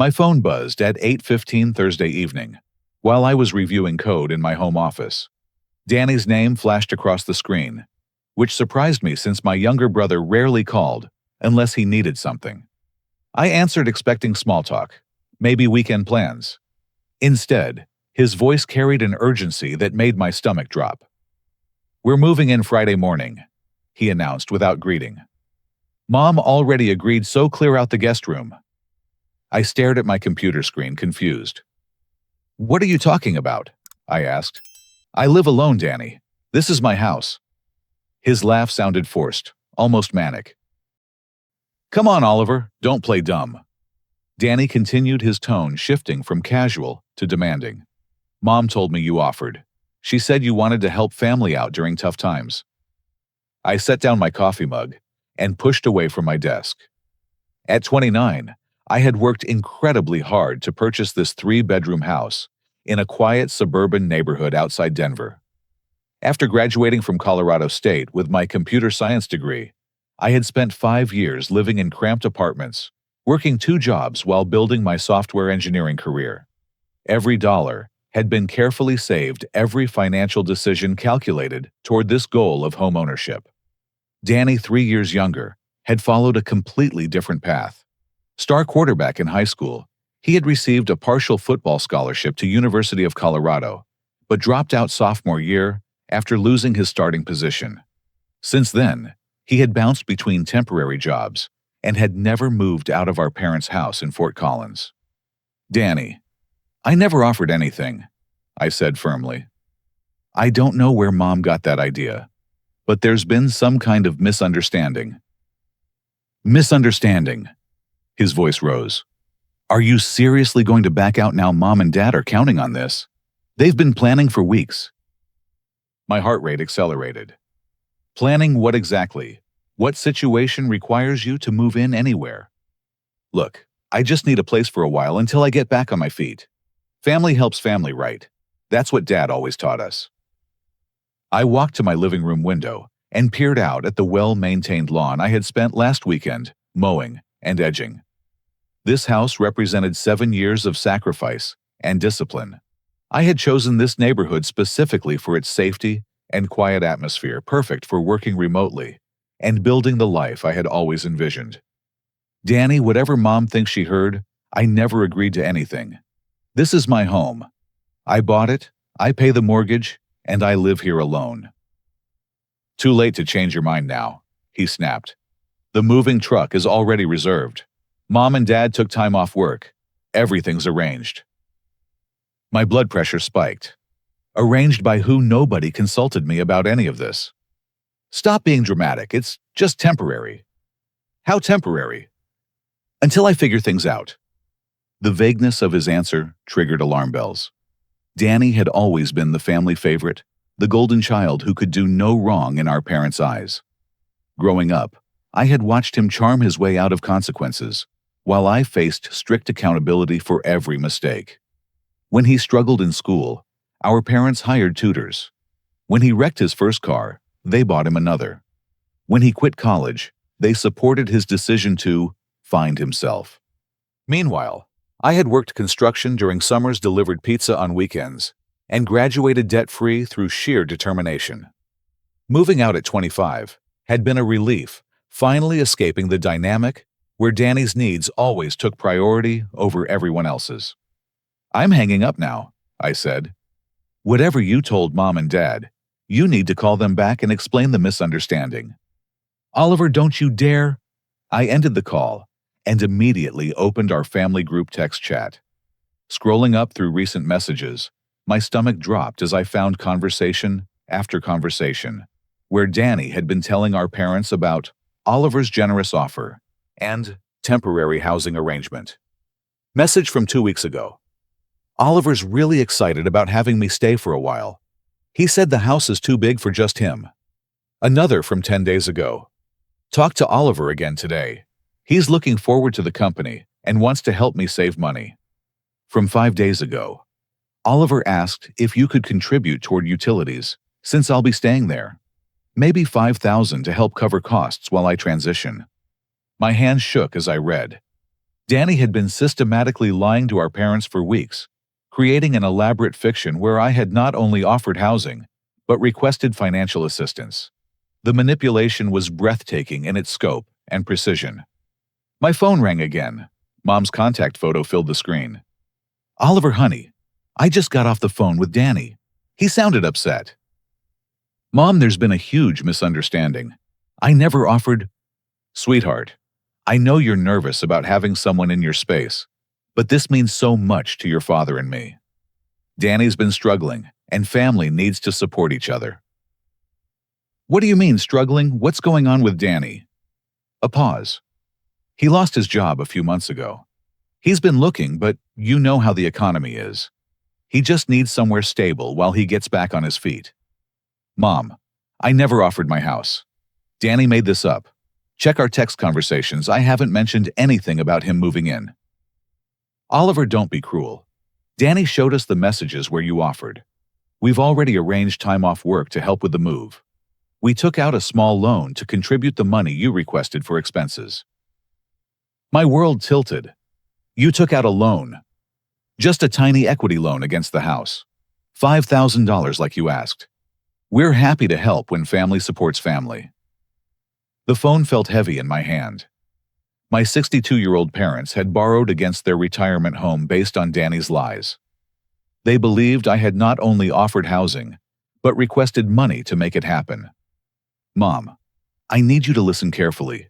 My phone buzzed at 8:15 Thursday evening, while I was reviewing code in my home office. Danny's name flashed across the screen, which surprised me since my younger brother rarely called unless he needed something. I answered expecting small talk, maybe weekend plans. Instead, his voice carried an urgency that made my stomach drop. "We're moving in Friday morning," he announced without greeting. "Mom already agreed, so clear out the guest room." I stared at my computer screen, confused. "What are you talking about?" I asked. "I live alone, Danny. This is my house." His laugh sounded forced, almost manic. "Come on, Oliver, don't play dumb." Danny continued, his tone shifting from casual to demanding. "Mom told me you offered. She said you wanted to help family out during tough times." I set down my coffee mug and pushed away from my desk. At 29, I had worked incredibly hard to purchase this 3-bedroom house in a quiet suburban neighborhood outside Denver. After graduating from Colorado State with my computer science degree, I had spent 5 years living in cramped apartments, working 2 jobs while building my software engineering career. Every dollar had been carefully saved, every financial decision calculated toward this goal of home ownership. Danny, 3 years younger, had followed a completely different path. Star quarterback in high school, he had received a partial football scholarship to University of Colorado, but dropped out sophomore year after losing his starting position. Since then, he had bounced between temporary jobs and had never moved out of our parents' house in Fort Collins. "Danny, I never offered anything," I said firmly. "I don't know where Mom got that idea, but there's been some kind of misunderstanding." "Misunderstanding?" His voice rose. "Are you seriously going to back out now? Mom and Dad are counting on this. They've been planning for weeks." My heart rate accelerated. "Planning what exactly? What situation requires you to move in anywhere?" "Look, I just need a place for a while until I get back on my feet. Family helps family, right? That's what Dad always taught us." I walked to my living room window and peered out at the well-maintained lawn I had spent last weekend mowing and edging. This house represented 7 years of sacrifice and discipline. I had chosen this neighborhood specifically for its safety and quiet atmosphere, perfect for working remotely and building the life I had always envisioned. "Danny, whatever Mom thinks she heard, I never agreed to anything. This is my home. I bought it, I pay the mortgage, and I live here alone." "Too late to change your mind now," he snapped. "The moving truck is already reserved. Mom and Dad took time off work. Everything's arranged." My blood pressure spiked. Arranged by who? Nobody consulted me about any of this. "Stop being dramatic. It's just temporary." "How temporary?" "Until I figure things out." The vagueness of his answer triggered alarm bells. Danny had always been the family favorite, the golden child who could do no wrong in our parents' eyes. Growing up, I had watched him charm his way out of consequences, while I faced strict accountability for every mistake. When he struggled in school, our parents hired tutors. When he wrecked his first car, they bought him another. When he quit college, they supported his decision to find himself. Meanwhile, I had worked construction during summers, delivered pizza on weekends, and graduated debt-free through sheer determination. Moving out at 25 had been a relief, finally escaping the dynamic where Danny's needs always took priority over everyone else's. "I'm hanging up now," I said. "Whatever you told Mom and Dad, you need to call them back and explain the misunderstanding." "Oliver, don't you dare!" I ended the call and immediately opened our family group text chat. Scrolling up through recent messages, my stomach dropped as I found conversation after conversation, where Danny had been telling our parents about Oliver's generous offer and temporary housing arrangement. Message from 2 weeks ago. "Oliver's really excited about having me stay for a while. He said the house is too big for just him." Another from 10 days ago. "Talked to Oliver again today. He's looking forward to the company and wants to help me save money." From 5 days ago. "Oliver asked if you could contribute toward utilities, since I'll be staying there. Maybe $5,000 to help cover costs while I transition." My hands shook as I read. Danny had been systematically lying to our parents for weeks, creating an elaborate fiction where I had not only offered housing, but requested financial assistance. The manipulation was breathtaking in its scope and precision. My phone rang again. Mom's contact photo filled the screen. "Oliver, honey, I just got off the phone with Danny. He sounded upset." "Mom, there's been a huge misunderstanding. I never offered—" "Sweetheart, I know you're nervous about having someone in your space, but this means so much to your father and me. Danny's been struggling, and family needs to support each other." "What do you mean, struggling? What's going on with Danny?" A pause. "He lost his job a few months ago. He's been looking, but you know how the economy is. He just needs somewhere stable while he gets back on his feet." "Mom, I never offered my house. Danny made this up. Check our text conversations. I haven't mentioned anything about him moving in." "Oliver, don't be cruel. Danny showed us the messages where you offered. We've already arranged time off work to help with the move. We took out a small loan to contribute the money you requested for expenses." My world tilted. "You took out a loan? Just a tiny equity loan against the house. $5,000 like you asked. We're happy to help when family supports family." The phone felt heavy in my hand. My 62-year-old parents had borrowed against their retirement home based on Danny's lies. They believed I had not only offered housing, but requested money to make it happen. "Mom, I need you to listen carefully.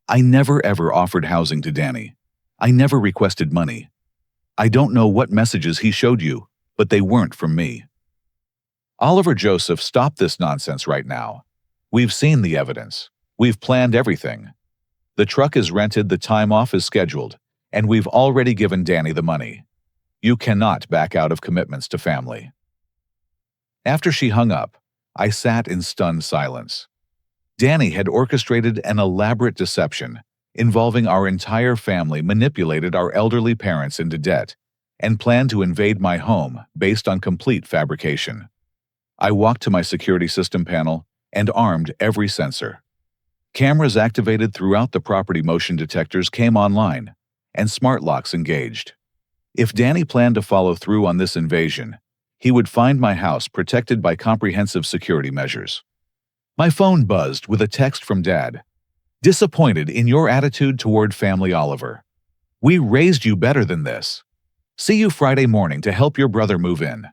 I never ever offered housing to Danny. I never requested money. I don't know what messages he showed you, but they weren't from me." "Oliver Joseph, stop this nonsense right now. We've seen the evidence. We've planned everything. The truck is rented, the time off is scheduled, and we've already given Danny the money. You cannot back out of commitments to family." After she hung up, I sat in stunned silence. Danny had orchestrated an elaborate deception involving our entire family, manipulated our elderly parents into debt, and planned to invade my home based on complete fabrication. I walked to my security system panel and armed every sensor. Cameras activated throughout the property, motion detectors came online, and smart locks engaged. If Danny planned to follow through on this invasion, he would find my house protected by comprehensive security measures. My phone buzzed with a text from Dad. "Disappointed in your attitude toward family, Oliver. We raised you better than this. See you Friday morning to help your brother move in."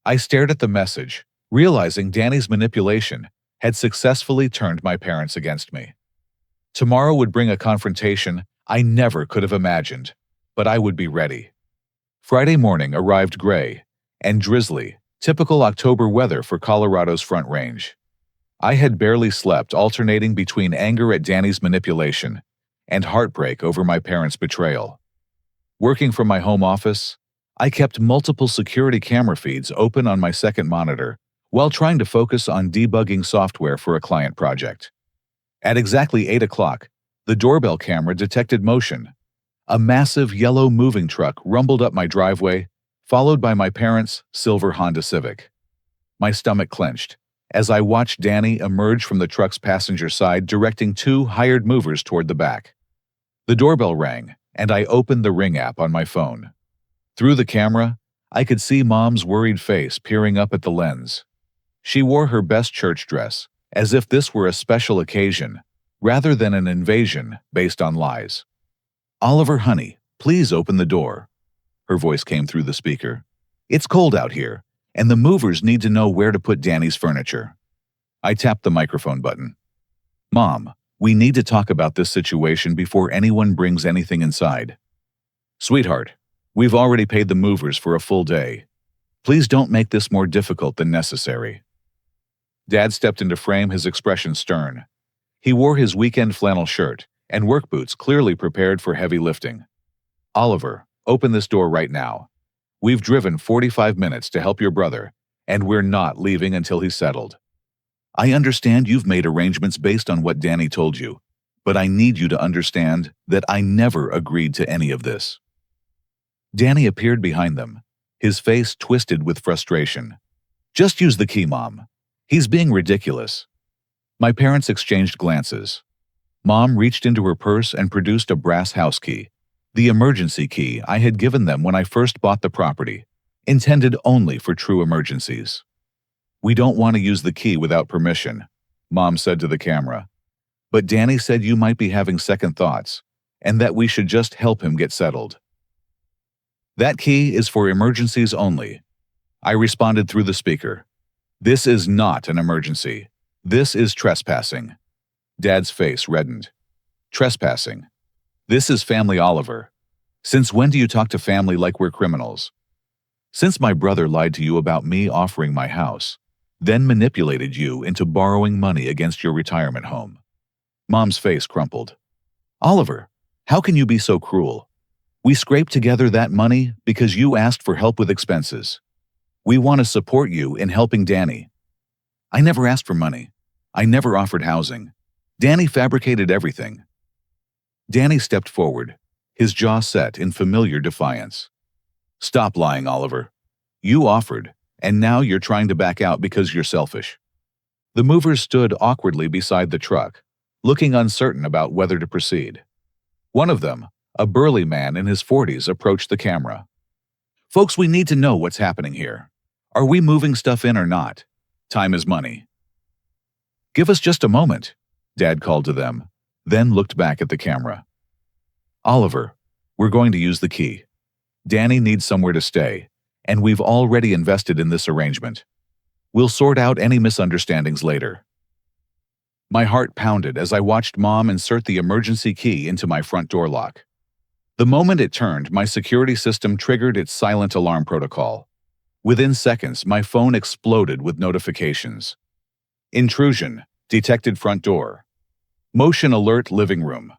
I stared at the message, realizing Danny's manipulation had successfully turned my parents against me. Tomorrow would bring a confrontation I never could have imagined, but I would be ready. Friday morning arrived gray and drizzly, typical October weather for Colorado's Front Range. I had barely slept, alternating between anger at Danny's manipulation and heartbreak over my parents' betrayal. Working from my home office, I kept multiple security camera feeds open on my second monitor while trying to focus on debugging software for a client project. At exactly 8 o'clock, the doorbell camera detected motion. A massive yellow moving truck rumbled up my driveway, followed by my parents' silver Honda Civic. My stomach clenched as I watched Danny emerge from the truck's passenger side, directing 2 hired movers toward the back. The doorbell rang, and I opened the Ring app on my phone. Through the camera, I could see Mom's worried face peering up at the lens. She wore her best church dress, as if this were a special occasion, rather than an invasion based on lies. "Oliver, honey, please open the door." Her voice came through the speaker. "It's cold out here, and the movers need to know where to put Danny's furniture." I tapped the microphone button. "Mom, we need to talk about this situation before anyone brings anything inside." "Sweetheart, we've already paid the movers for a full day. Please don't make this more difficult than necessary." Dad stepped into frame, his expression stern. He wore his weekend flannel shirt and work boots, clearly prepared for heavy lifting. "Oliver, open this door right now. We've driven 45 minutes to help your brother, and we're not leaving until he's settled. I understand you've made arrangements based on what Danny told you, but I need you to understand that I never agreed to any of this." Danny appeared behind them, his face twisted with frustration. "Just use the key, Mom. He's being ridiculous." My parents exchanged glances. Mom reached into her purse and produced a brass house key, The emergency key I had given them when I first bought the property, intended only for true emergencies. "We don't want to use the key without permission," Mom said to the camera. "But Danny said you might be having second thoughts, and that we should just help him get settled." "That key is for emergencies only," I responded through the speaker. "This is not an emergency. This is trespassing." Dad's face reddened. "Trespassing? This is family, Oliver. Since when do you talk to family like we're criminals?" "Since my brother lied to you about me offering my house, then manipulated you into borrowing money against your retirement home." Mom's face crumpled. "Oliver, how can you be so cruel? We scraped together that money because you asked for help with expenses. We want to support you in helping Danny." "I never asked for money. I never offered housing. Danny fabricated everything." Danny stepped forward, his jaw set in familiar defiance. "Stop lying, Oliver. You offered, and now you're trying to back out because you're selfish." The movers stood awkwardly beside the truck, looking uncertain about whether to proceed. One of them, a burly man in his 40s, approached the camera. "Folks, we need to know what's happening here. Are we moving stuff in or not? Time is money." "Give us just a moment," Dad called to them, then looked back at the camera. "Oliver, we're going to use the key. Danny needs somewhere to stay, and we've already invested in this arrangement. We'll sort out any misunderstandings later." My heart pounded as I watched Mom insert the emergency key into my front door lock. The moment it turned, my security system triggered its silent alarm protocol. Within seconds, my phone exploded with notifications. Intrusion, detected front door. Motion alert living room.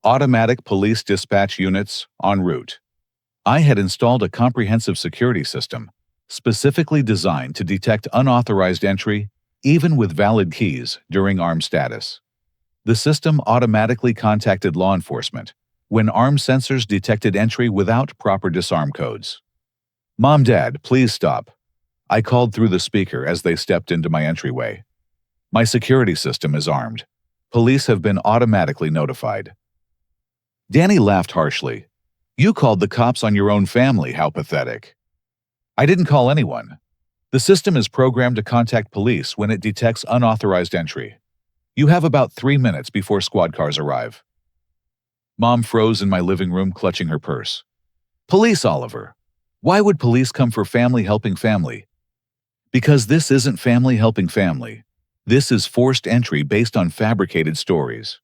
Automatic police dispatch units en route. I had installed a comprehensive security system, specifically designed to detect unauthorized entry, even with valid keys, during armed status. The system automatically contacted law enforcement when armed sensors detected entry without proper disarm codes. "Mom, Dad, please stop," I called through the speaker as they stepped into my entryway. "My security system is armed. Police have been automatically notified." Danny laughed harshly. "You called the cops on your own family, how pathetic." "I didn't call anyone. The system is programmed to contact police when it detects unauthorized entry. You have about 3 minutes before squad cars arrive." Mom froze in my living room, clutching her purse. "Police, Oliver. Why would police come for family helping family?" "Because this isn't family helping family. This is forced entry based on fabricated stories."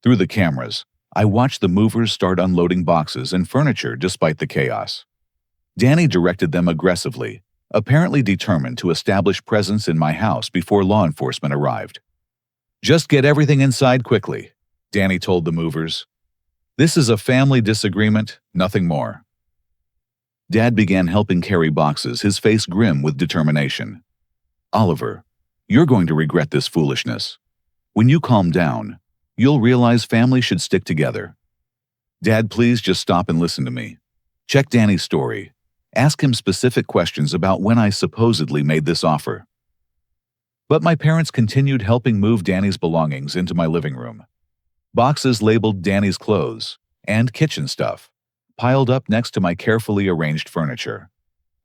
Through the cameras, I watched the movers start unloading boxes and furniture despite the chaos. Danny directed them aggressively, apparently determined to establish presence in my house before law enforcement arrived. "Just get everything inside quickly," Danny told the movers. "This is a family disagreement, nothing more." Dad began helping carry boxes, his face grim with determination. "Oliver, you're going to regret this foolishness. When you calm down, you'll realize family should stick together." "Dad, please just stop and listen to me. Check Danny's story. Ask him specific questions about when I supposedly made this offer." But my parents continued helping move Danny's belongings into my living room. Boxes labeled Danny's clothes and kitchen stuff piled up next to my carefully arranged furniture.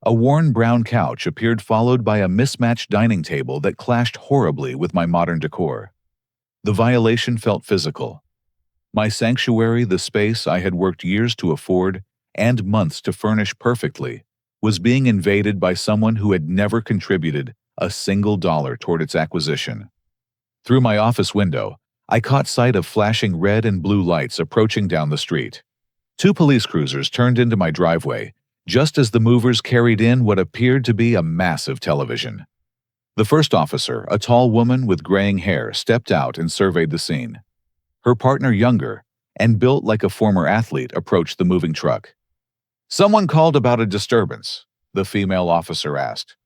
A worn brown couch appeared, followed by a mismatched dining table that clashed horribly with my modern decor. The violation felt physical. My sanctuary, the space I had worked years to afford and months to furnish perfectly, was being invaded by someone who had never contributed a single dollar toward its acquisition. Through my office window, I caught sight of flashing red and blue lights approaching down the street. 2 police cruisers turned into my driveway, just as the movers carried in what appeared to be a massive television. The first officer, a tall woman with graying hair, stepped out and surveyed the scene. Her partner, younger and built like a former athlete, approached the moving truck. "Someone called about a disturbance," the female officer asked.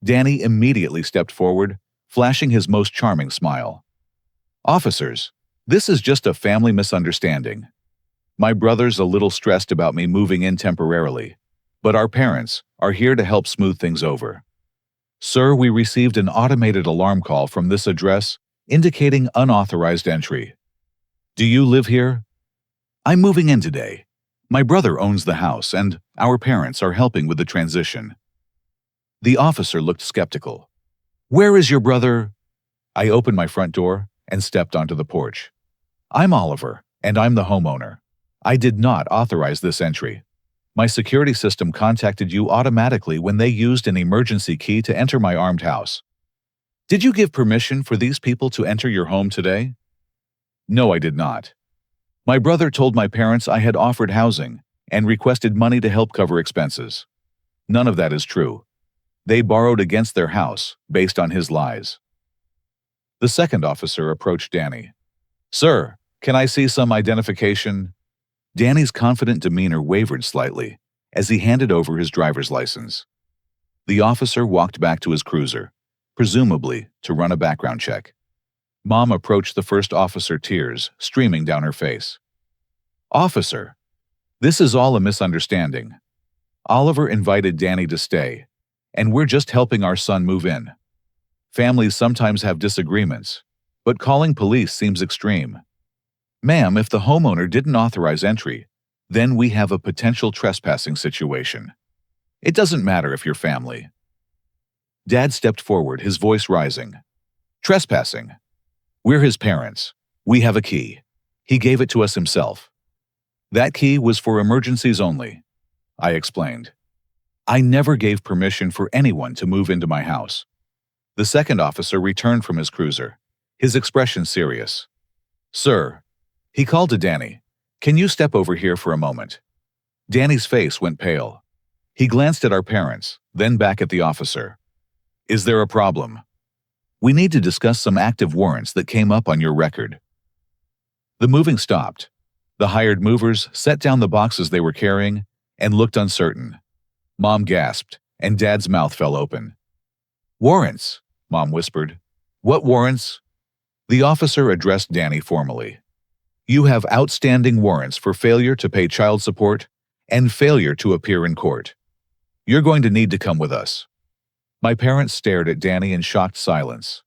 Danny immediately stepped forward, flashing his most charming smile. "Officers, this is just a family misunderstanding. My brother's a little stressed about me moving in temporarily, but our parents are here to help smooth things over. Sir, we received an automated alarm call from this address indicating unauthorized entry. Do you live here?" I'm moving in today. My brother owns the house, and our parents are helping with the transition. The officer looked skeptical. Where is your brother? I opened my front door and stepped onto the porch. I'm Oliver, and I'm the homeowner. I did not authorize this entry. My security system contacted you automatically when they used an emergency key to enter my armed house. Did you give permission for these people to enter your home today? No, I did not. My brother told my parents I had offered housing and requested money to help cover expenses. None of that is true. They borrowed against their house based on his lies. The second officer approached Danny. Sir, can I see some identification? Danny's confident demeanor wavered slightly as he handed over his driver's license. The officer walked back to his cruiser, presumably to run a background check. Mom approached the first officer, tears streaming down her face. Officer, this is all a misunderstanding. Oliver invited Danny to stay, and we're just helping our son move in. Families sometimes have disagreements, but calling police seems extreme. Ma'am, if the homeowner didn't authorize entry, then we have a potential trespassing situation. It doesn't matter if you're family. Dad stepped forward, his voice rising. Trespassing. We're his parents. We have a key. He gave it to us himself. That key was for emergencies only, I explained. I never gave permission for anyone to move into my house. The second officer returned from his cruiser, his expression serious. Sir, he called to Danny, can you step over here for a moment? Danny's face went pale. He glanced at our parents, then back at the officer. Is there a problem? We need to discuss some active warrants that came up on your record. The moving stopped. The hired movers set down the boxes they were carrying and looked uncertain. Mom gasped, and Dad's mouth fell open. Warrants, Mom whispered. What warrants? The officer addressed Danny formally. You have outstanding warrants for failure to pay child support and failure to appear in court. You're going to need to come with us. My parents stared at Danny in shocked silence.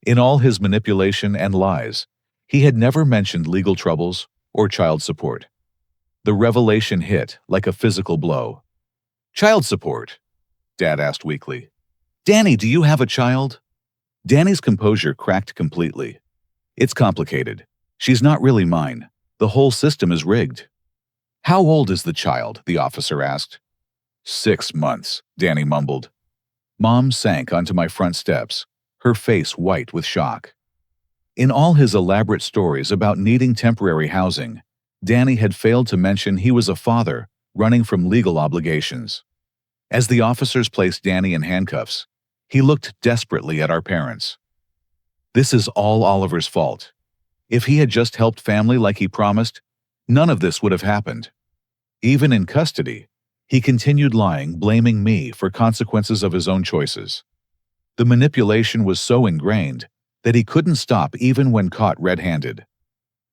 In all his manipulation and lies, he had never mentioned legal troubles or child support. The revelation hit like a physical blow. Child support? Dad asked weakly. Danny, do you have a child? Danny's composure cracked completely. It's complicated. She's not really mine. The whole system is rigged. How old is the child? The officer asked. 6 months, Danny mumbled. Mom sank onto my front steps, her face white with shock. In all his elaborate stories about needing temporary housing, Danny had failed to mention he was a father running from legal obligations. As the officers placed Danny in handcuffs, he looked desperately at our parents. This is all Oliver's fault. If he had just helped family like he promised, none of this would have happened. Even in custody, he continued lying, blaming me for consequences of his own choices. The manipulation was so ingrained that he couldn't stop even when caught red-handed.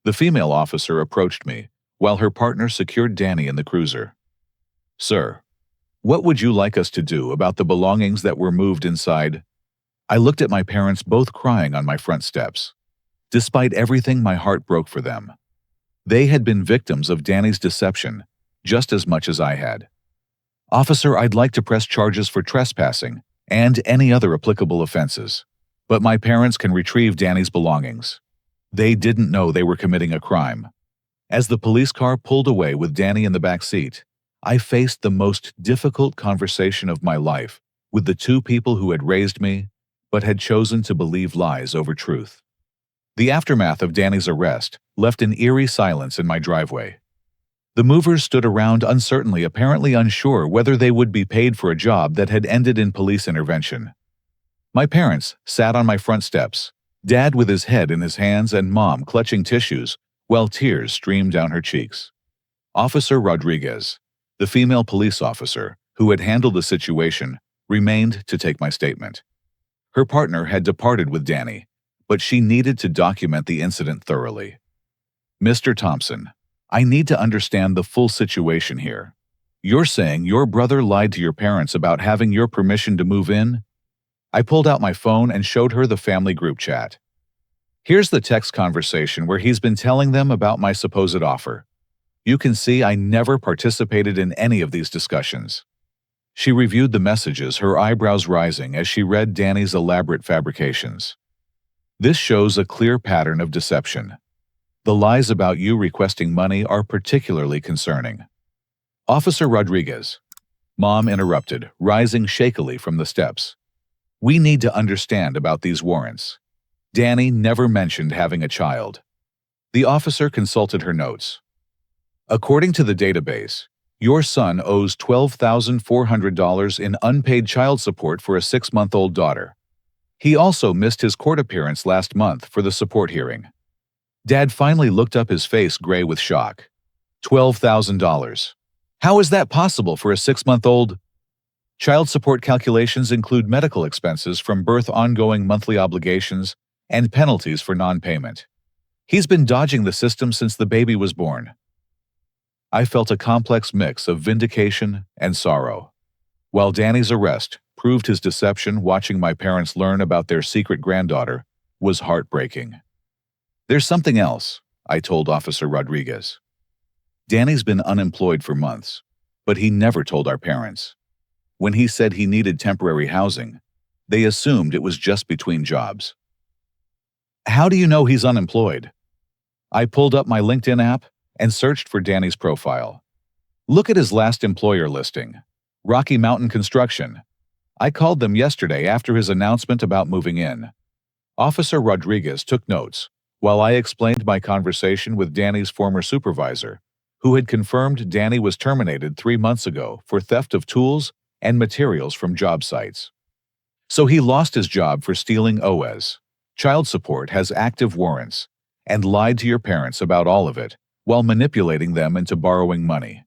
The female officer approached me, while her partner secured Danny in the cruiser. Sir, what would you like us to do about the belongings that were moved inside? I looked at my parents, both crying on my front steps. Despite everything, my heart broke for them. They had been victims of Danny's deception just as much as I had. Officer, I'd like to press charges for trespassing and any other applicable offenses, but my parents can retrieve Danny's belongings. They didn't know they were committing a crime. As the police car pulled away with Danny in the back seat, I faced the most difficult conversation of my life with the two people who had raised me but had chosen to believe lies over truth. The aftermath of Danny's arrest left an eerie silence in my driveway. The movers stood around uncertainly, apparently unsure whether they would be paid for a job that had ended in police intervention. My parents sat on my front steps, Dad with his head in his hands and Mom clutching tissues while tears streamed down her cheeks. Officer Rodriguez, the female police officer who had handled the situation, remained to take my statement. Her partner had departed with Danny, but she needed to document the incident thoroughly. Mr. Thompson, I need to understand the full situation here. You're saying your brother lied to your parents about having your permission to move in? I pulled out my phone and showed her the family group chat. Here's the text conversation where he's been telling them about my supposed offer. You can see I never participated in any of these discussions. She reviewed the messages, her eyebrows rising as she read Danny's elaborate fabrications. This shows a clear pattern of deception. The lies about you requesting money are particularly concerning. Officer Rodriguez. Mom interrupted, rising shakily from the steps. We need to understand about these warrants. Danny never mentioned having a child. The officer consulted her notes. According to the database, your son owes $12,400 in unpaid child support for a 6-month-old daughter. He also missed his court appearance last month for the support hearing. Dad finally looked up, his face gray with shock. $12,000. How is that possible for a 6-month-old? Child support calculations include medical expenses from birth, ongoing monthly obligations, and penalties for non-payment. He's been dodging the system since the baby was born. I felt a complex mix of vindication and sorrow. While Danny's arrest proved his deception, watching my parents learn about their secret granddaughter was heartbreaking. There's something else, I told Officer Rodriguez. Danny's been unemployed for months, but he never told our parents. When he said he needed temporary housing, they assumed it was just between jobs. How do you know he's unemployed? I pulled up my LinkedIn app and searched for Danny's profile. Look at his last employer listing, Rocky Mountain Construction. I called them yesterday after his announcement about moving in. Officer Rodriguez took notes while I explained my conversation with Danny's former supervisor, who had confirmed Danny was terminated 3 months ago for theft of tools and materials from job sites. So he lost his job for stealing OS, child support, has active warrants, and lied to your parents about all of it while manipulating them into borrowing money.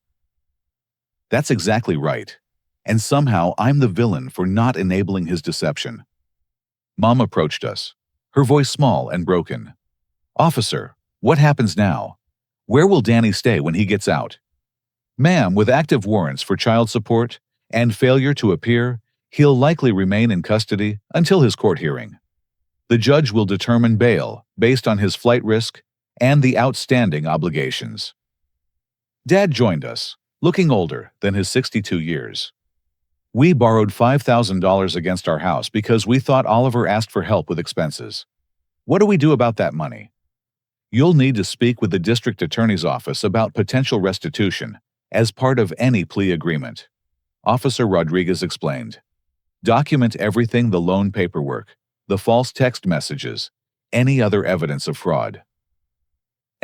That's exactly right. And somehow I'm the villain for not enabling his deception. Mom approached us, her voice small and broken. Officer, what happens now? Where will Danny stay when he gets out? Ma'am, with active warrants for child support and failure to appear, he'll likely remain in custody until his court hearing. The judge will determine bail based on his flight risk and the outstanding obligations. Dad joined us, looking older than his 62 years. We borrowed $5,000 against our house because we thought Oliver asked for help with expenses. What do we do about that money? You'll need to speak with the district attorney's office about potential restitution as part of any plea agreement. Officer Rodriguez explained. Document everything: the loan paperwork, the false text messages, any other evidence of fraud.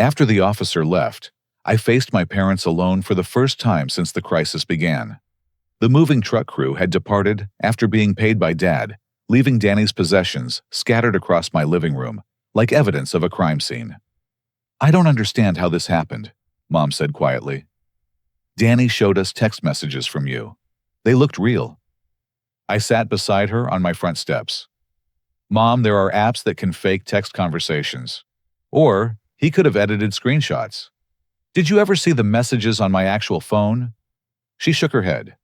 After the officer left, I faced my parents alone for the first time since the crisis began. The moving truck crew had departed after being paid by Dad, leaving Danny's possessions scattered across my living room, like evidence of a crime scene. I don't understand how this happened, Mom said quietly. Danny showed us text messages from you. They looked real. I sat beside her on my front steps. Mom, there are apps that can fake text conversations. Or he could have edited screenshots. Did you ever see the messages on my actual phone? She shook her head.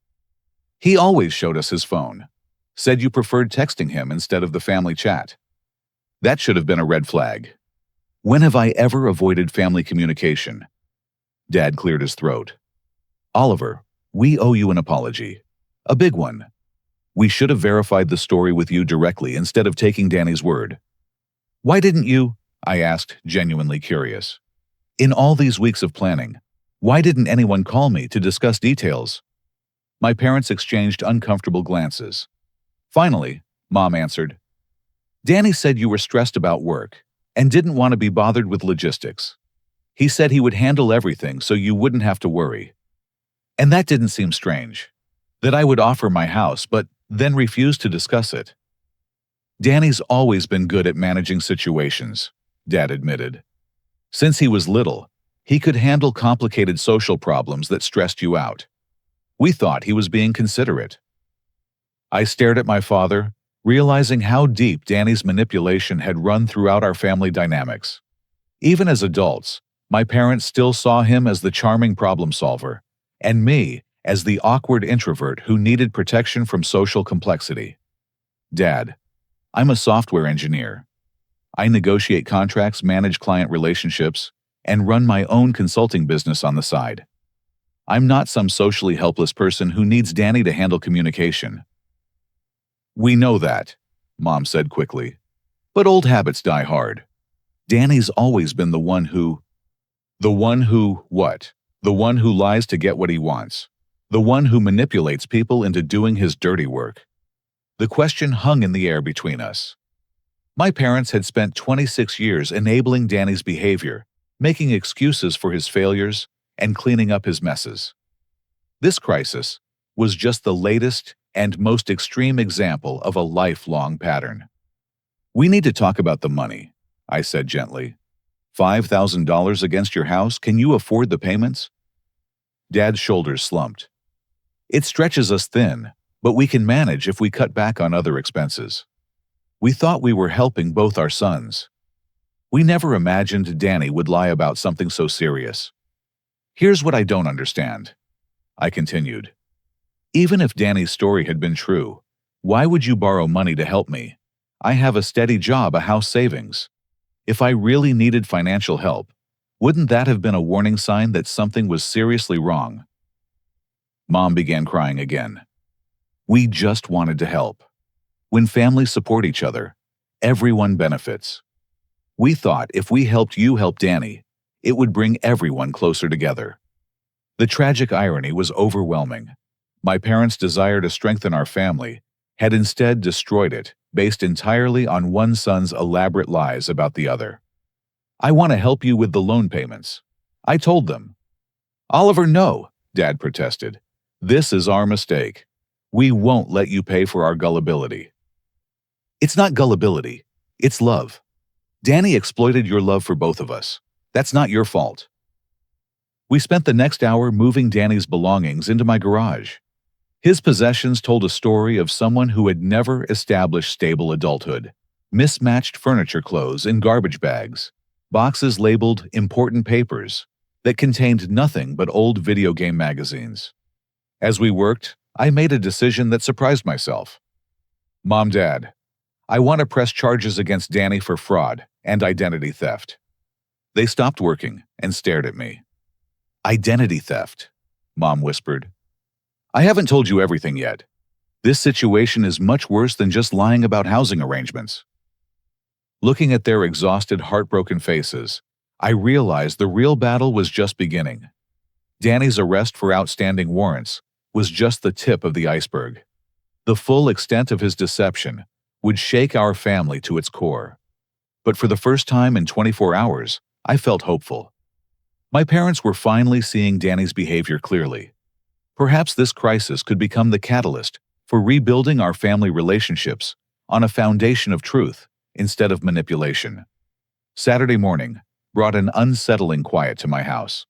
He always showed us his phone. Said you preferred texting him instead of the family chat. That should have been a red flag. When have I ever avoided family communication? Dad cleared his throat. Oliver, we owe you an apology. A big one. We should have verified the story with you directly instead of taking Danny's word. Why didn't you? I asked, genuinely curious. In all these weeks of planning, why didn't anyone call me to discuss details? My parents exchanged uncomfortable glances. Finally, Mom answered. Danny said you were stressed about work and didn't want to be bothered with logistics. He said he would handle everything so you wouldn't have to worry. And that didn't seem strange. That I would offer my house but then refuse to discuss it. Danny's always been good at managing situations, Dad admitted. Since he was little, he could handle complicated social problems that stressed you out. We thought he was being considerate. I stared at my father, realizing how deep Danny's manipulation had run throughout our family dynamics. Even as adults, my parents still saw him as the charming problem solver, and me as the awkward introvert who needed protection from social complexity. Dad, I'm a software engineer. I negotiate contracts, manage client relationships, and run my own consulting business on the side. I'm not some socially helpless person who needs Danny to handle communication. We know that, Mom said quickly. But old habits die hard. Danny's always been the one who what? The one who lies to get what he wants. The one who manipulates people into doing his dirty work. The question hung in the air between us. My parents had spent 26 years enabling Danny's behavior, making excuses for his failures, and cleaning up his messes. This crisis was just the latest and most extreme example of a lifelong pattern. We need to talk about the money, I said gently. $5,000 against your house, can you afford the payments? Dad's shoulders slumped. It stretches us thin, but we can manage if we cut back on other expenses. We thought we were helping both our sons. We never imagined Danny would lie about something so serious. Here's what I don't understand, I continued. Even if Danny's story had been true, why would you borrow money to help me? I have a steady job, a house savings. If I really needed financial help, wouldn't that have been a warning sign that something was seriously wrong? Mom began crying again. We just wanted to help. When families support each other, everyone benefits. We thought if we helped you help Danny, it would bring everyone closer together. The tragic irony was overwhelming. My parents' desire to strengthen our family had instead destroyed it, based entirely on one son's elaborate lies about the other. I want to help you with the loan payments, I told them. Oliver, no, Dad protested. This is our mistake. We won't let you pay for our gullibility. It's not gullibility, it's love. Danny exploited your love for both of us. That's not your fault. We spent the next hour moving Danny's belongings into my garage. His possessions told a story of someone who had never established stable adulthood. Mismatched furniture clothes in garbage bags, boxes labeled important papers that contained nothing but old video game magazines. As we worked, I made a decision that surprised myself. Mom, Dad, I want to press charges against Danny for fraud and identity theft. They stopped working and stared at me. Identity theft, Mom whispered. I haven't told you everything yet. This situation is much worse than just lying about housing arrangements. Looking at their exhausted, heartbroken faces, I realized the real battle was just beginning. Danny's arrest for outstanding warrants was just the tip of the iceberg. The full extent of his deception would shake our family to its core. But for the first time in 24 hours, I felt hopeful. My parents were finally seeing Danny's behavior clearly. Perhaps this crisis could become the catalyst for rebuilding our family relationships on a foundation of truth instead of manipulation. Saturday morning brought an unsettling quiet to my house.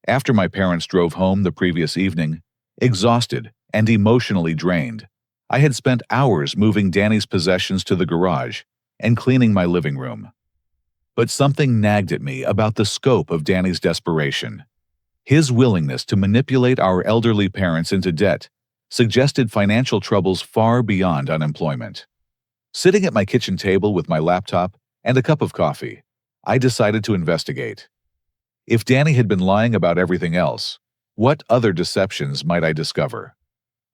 After my parents drove home the previous evening, exhausted and emotionally drained, I had spent hours moving Danny's possessions to the garage and cleaning my living room. But something nagged at me about the scope of Danny's desperation. His willingness to manipulate our elderly parents into debt suggested financial troubles far beyond unemployment. Sitting at my kitchen table with my laptop and a cup of coffee, I decided to investigate. If Danny had been lying about everything else, what other deceptions might I discover?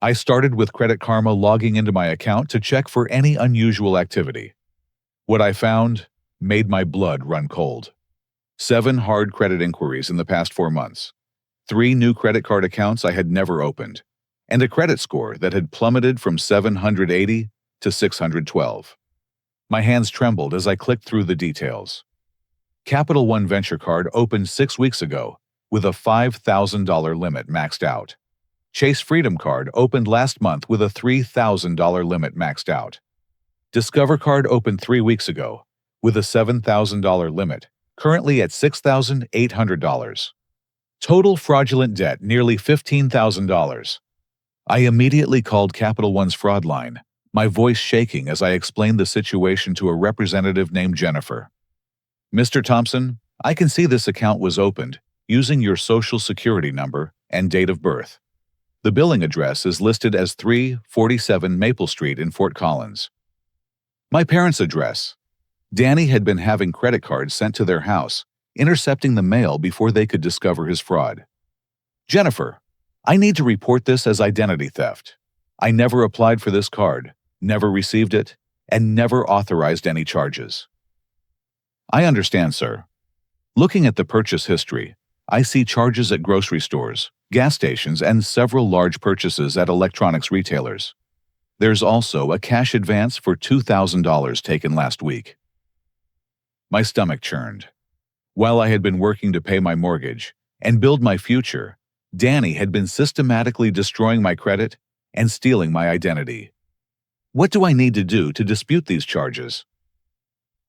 I started with Credit Karma logging into my account to check for any unusual activity. What I found made my blood run cold. 7 hard credit inquiries in the past 4 months, 3 new credit card accounts I had never opened, and a credit score that had plummeted from 780 to 612. My hands trembled as I clicked through the details. Capital One Venture Card opened 6 weeks ago with a $5,000 limit maxed out. Chase Freedom Card opened last month with a $3,000 limit maxed out. Discover Card opened 3 weeks ago with a $7,000 limit, currently at $6,800. Total fraudulent debt nearly $15,000. I immediately called Capital One's fraud line, my voice shaking as I explained the situation to a representative named Jennifer. Mr. Thompson, I can see this account was opened using your social security number and date of birth. The billing address is listed as 347 Maple Street in Fort Collins. My parents' address. Danny had been having credit cards sent to their house intercepting the mail before they could discover his fraud. Jennifer, I need to report this as identity theft. I never applied for this card, never received it, and never authorized any charges. I understand, sir. Looking at the purchase history, I see charges at grocery stores, gas stations, and several large purchases at electronics retailers. There's also a cash advance for $2,000 taken last week. My stomach churned. While I had been working to pay my mortgage and build my future, Danny had been systematically destroying my credit and stealing my identity. What do I need to do to dispute these charges?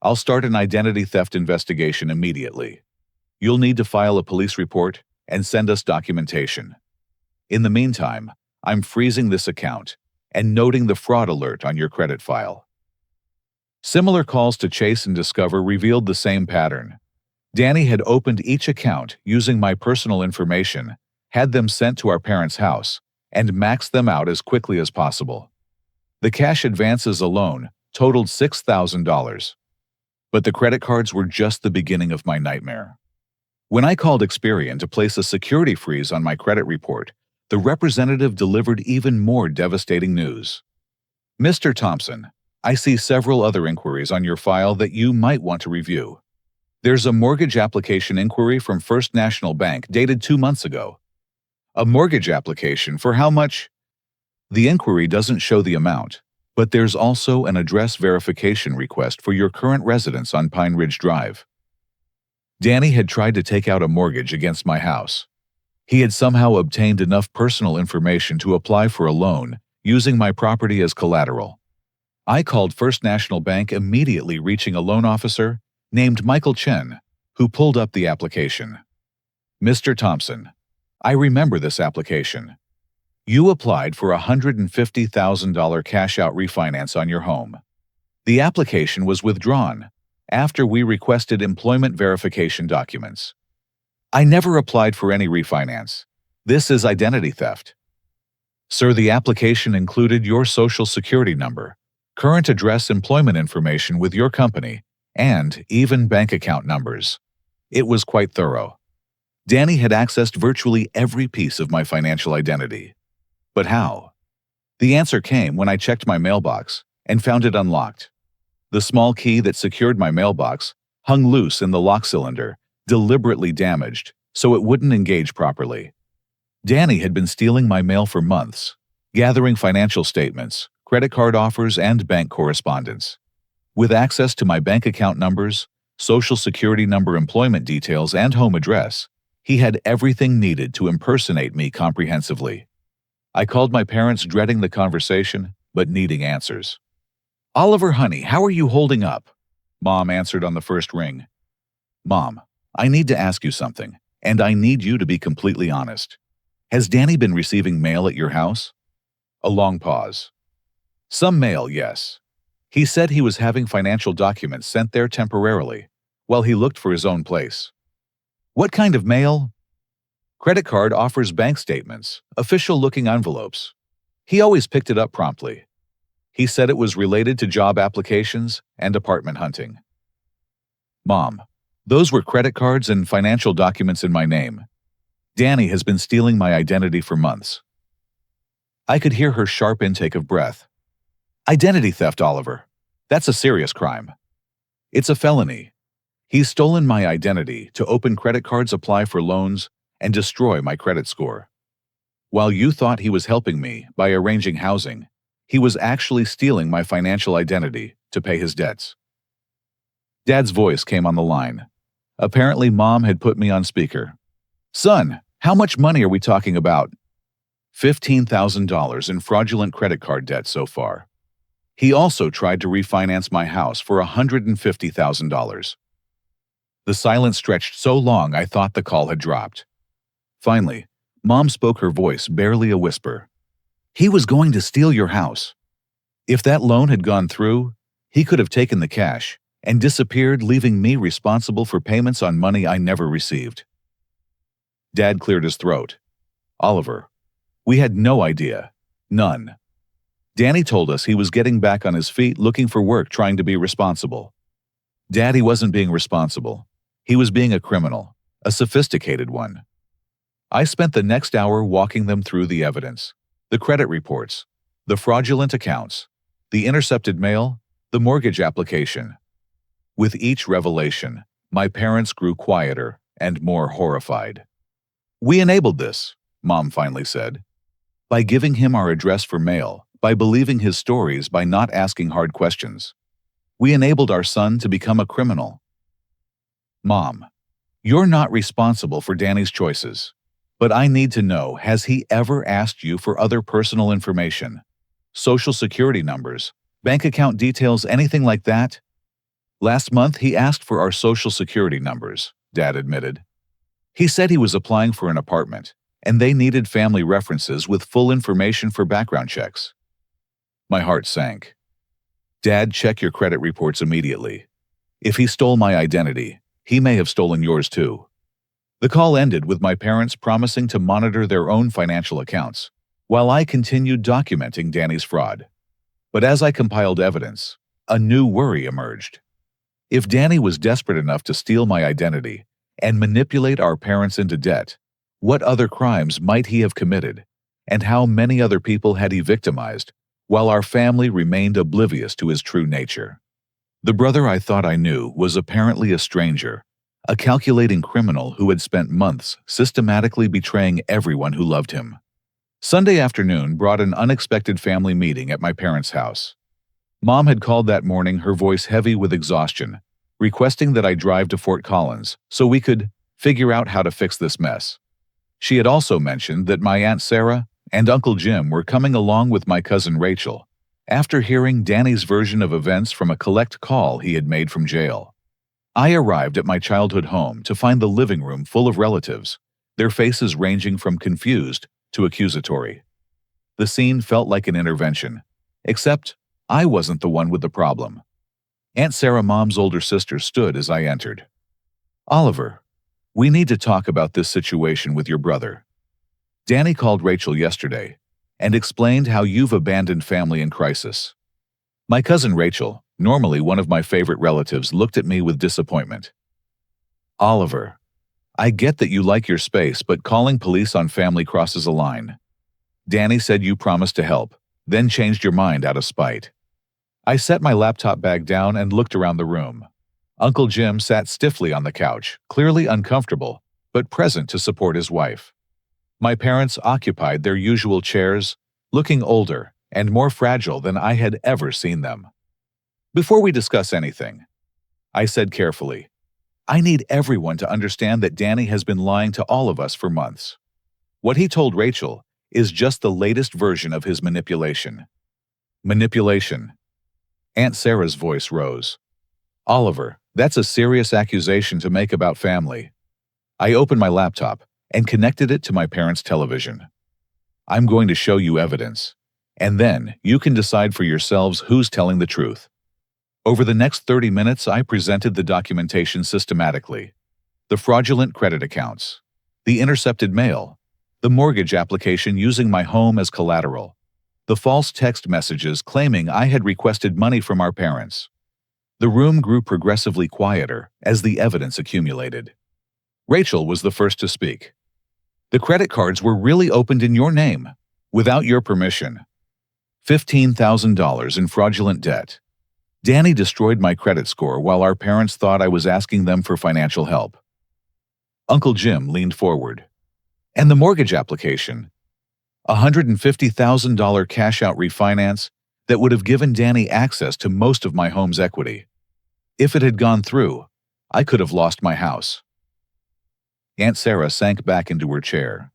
I'll start an identity theft investigation immediately. You'll need to file a police report and send us documentation. In the meantime, I'm freezing this account and noting the fraud alert on your credit file. Similar calls to Chase and Discover revealed the same pattern. Danny had opened each account using my personal information, had them sent to our parents' house, and maxed them out as quickly as possible. The cash advances alone totaled $6,000. But the credit cards were just the beginning of my nightmare. When I called Experian to place a security freeze on my credit report, the representative delivered even more devastating news. Mr. Thompson, I see several other inquiries on your file that you might want to review. There's a mortgage application inquiry from First National Bank dated 2 months ago. A mortgage application for how much? The inquiry doesn't show the amount, but there's also an address verification request for your current residence on Pine Ridge Drive. Danny had tried to take out a mortgage against my house. He had somehow obtained enough personal information to apply for a loan using my property as collateral. I called First National Bank, immediately reaching a loan officer named Michael Chen, who pulled up the application. Mr. Thompson, I remember this application. You applied for a $150,000 cash-out refinance on your home. The application was withdrawn after we requested employment verification documents. I never applied for any refinance. This is identity theft. Sir, the application included your social security number, current address, employment information with your company, and even bank account numbers. It was quite thorough. Danny had accessed virtually every piece of my financial identity. But how? The answer came when I checked my mailbox and found it unlocked. The small key that secured my mailbox hung loose in the lock cylinder, deliberately damaged so it wouldn't engage properly. Danny had been stealing my mail for months, gathering financial statements, credit card offers, and bank correspondence. With access to my bank account numbers, social security number, employment details, and home address, he had everything needed to impersonate me comprehensively. I called my parents, dreading the conversation, but needing answers. Oliver, honey, how are you holding up? Mom answered on the first ring. Mom, I need to ask you something, and I need you to be completely honest. Has Danny been receiving mail at your house? A long pause. Some mail, yes. He said he was having financial documents sent there temporarily, while he looked for his own place. What kind of mail? Credit card offers, bank statements, official-looking envelopes. He always picked it up promptly. He said it was related to job applications and apartment hunting. Mom, those were credit cards and financial documents in my name. Danny has been stealing my identity for months. I could hear her sharp intake of breath. Identity theft, Oliver. That's a serious crime. It's a felony. He's stolen my identity to open credit cards, apply for loans, and destroy my credit score. While you thought he was helping me by arranging housing, he was actually stealing my financial identity to pay his debts. Dad's voice came on the line. Apparently, Mom had put me on speaker. Son, how much money are we talking about? $15,000 in fraudulent credit card debt so far. He also tried to refinance my house for $150,000. The silence stretched so long I thought the call had dropped. Finally, Mom spoke, her voice barely a whisper. He was going to steal your house. If that loan had gone through, he could have taken the cash and disappeared, leaving me responsible for payments on money I never received. Dad cleared his throat. Oliver, we had no idea. None. Danny told us he was getting back on his feet, looking for work, trying to be responsible. Daddy wasn't being responsible. He was being a criminal, a sophisticated one. I spent the next hour walking them through the evidence, the credit reports, the fraudulent accounts, the intercepted mail, the mortgage application. With each revelation, my parents grew quieter and more horrified. "We enabled this," Mom finally said. "By giving him our address for mail, by believing his stories, by not asking hard questions. We enabled our son to become a criminal." "Mom, you're not responsible for Danny's choices. But I need to know, has he ever asked you for other personal information? Social security numbers, bank account details, anything like that?" "Last month, he asked for our social security numbers," Dad admitted. "He said he was applying for an apartment, and they needed family references with full information for background checks." My heart sank. "Dad, check your credit reports immediately. If he stole my identity, he may have stolen yours too." The call ended with my parents promising to monitor their own financial accounts, while I continued documenting Danny's fraud. But as I compiled evidence, a new worry emerged. If Danny was desperate enough to steal my identity and manipulate our parents into debt, what other crimes might he have committed, and how many other people had he victimized, while our family remained oblivious to his true nature? The brother I thought I knew was apparently a stranger, a calculating criminal who had spent months systematically betraying everyone who loved him. Sunday afternoon brought an unexpected family meeting at my parents' house. Mom had called that morning, her voice heavy with exhaustion, requesting that I drive to Fort Collins so we could figure out how to fix this mess. She had also mentioned that my Aunt Sarah and Uncle Jim were coming along with my cousin Rachel, after hearing Danny's version of events from a collect call he had made from jail. I arrived at my childhood home to find the living room full of relatives, their faces ranging from confused to accusatory. The scene felt like an intervention, except I wasn't the one with the problem. Aunt Sarah, Mom's older sister, stood as I entered. "Oliver, we need to talk about this situation with your brother. Danny called Rachel yesterday and explained how you've abandoned family in crisis." My cousin Rachel, normally one of my favorite relatives, looked at me with disappointment. "Oliver, I get that you like your space, but calling police on family crosses a line. Danny said you promised to help, then changed your mind out of spite." I set my laptop bag down and looked around the room. Uncle Jim sat stiffly on the couch, clearly uncomfortable, but present to support his wife. My parents occupied their usual chairs, looking older and more fragile than I had ever seen them. "Before we discuss anything," I said carefully, "I need everyone to understand that Danny has been lying to all of us for months. What he told Rachel is just the latest version of his manipulation." "Manipulation?" Aunt Sarah's voice rose. "Oliver, that's a serious accusation to make about family." I opened my laptop and connected it to my parents' television. "I'm going to show you evidence, and then you can decide for yourselves who's telling the truth." Over the next 30 minutes, I presented the documentation systematically. The fraudulent credit accounts, the intercepted mail, the mortgage application using my home as collateral, the false text messages claiming I had requested money from our parents. The room grew progressively quieter as the evidence accumulated. Rachel was the first to speak. "The credit cards were really opened in your name, without your permission. $15,000 in fraudulent debt. Danny destroyed my credit score while our parents thought I was asking them for financial help." Uncle Jim leaned forward. "And the mortgage application? $150,000 cash-out refinance that would have given Danny access to most of my home's equity. If it had gone through, I could have lost my house." Aunt Sarah sank back into her chair.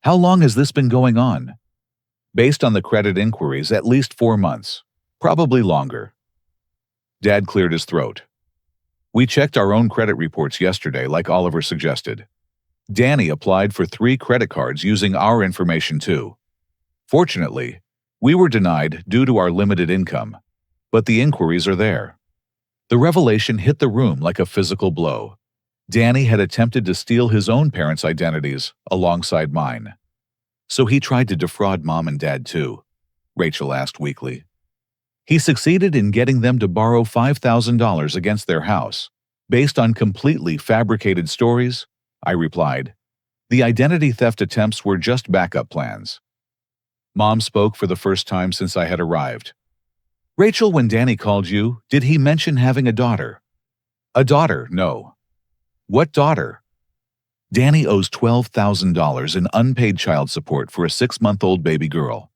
"How long has this been going on?" "Based on the credit inquiries, at least 4 months, probably longer." Dad cleared his throat. "We checked our own credit reports yesterday, like Oliver suggested. Danny applied for 3 credit cards using our information too. Fortunately, we were denied due to our limited income, but the inquiries are there." The revelation hit the room like a physical blow. Danny had attempted to steal his own parents' identities alongside mine. "So he tried to defraud Mom and Dad too?" Rachel asked weakly. "He succeeded in getting them to borrow $5,000 against their house, Based on completely fabricated stories, I replied. The identity theft attempts were just backup plans. Mom spoke for the first time since I had arrived. Rachel, when Danny called you, did he mention having a daughter? A daughter, no. What daughter? Danny owes $12,000 in unpaid child support for a 6-month-old baby girl.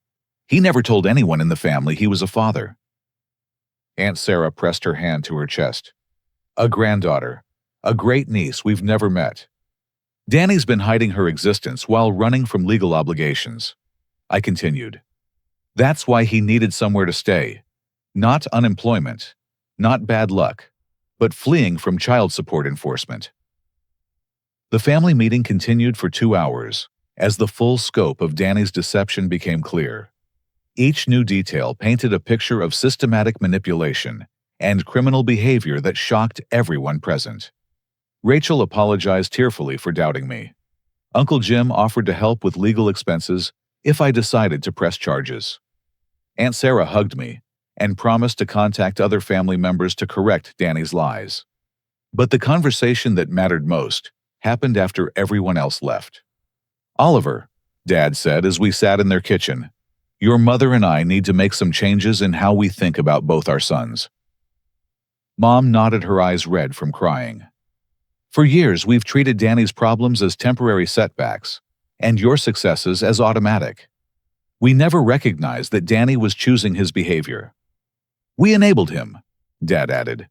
He never told anyone in the family he was a father. Aunt Sarah pressed her hand to her chest. A granddaughter. A great niece we've never met. Danny's been hiding her existence while running from legal obligations. I continued. That's why he needed somewhere to stay. Not unemployment, not bad luck, but fleeing from child support enforcement. The family meeting continued for 2 hours, as the full scope of Danny's deception became clear. Each new detail painted a picture of systematic manipulation and criminal behavior that shocked everyone present. Rachel apologized tearfully for doubting me. Uncle Jim offered to help with legal expenses if I decided to press charges. Aunt Sarah hugged me and promised to contact other family members to correct Danny's lies. But the conversation that mattered most happened after everyone else left. Oliver, Dad said as we sat in their kitchen, your mother and I need to make some changes in how we think about both our sons. Mom nodded, her eyes red from crying. For years, we've treated Danny's problems as temporary setbacks, and your successes as automatic. We never recognized that Danny was choosing his behavior. We enabled him, Dad added.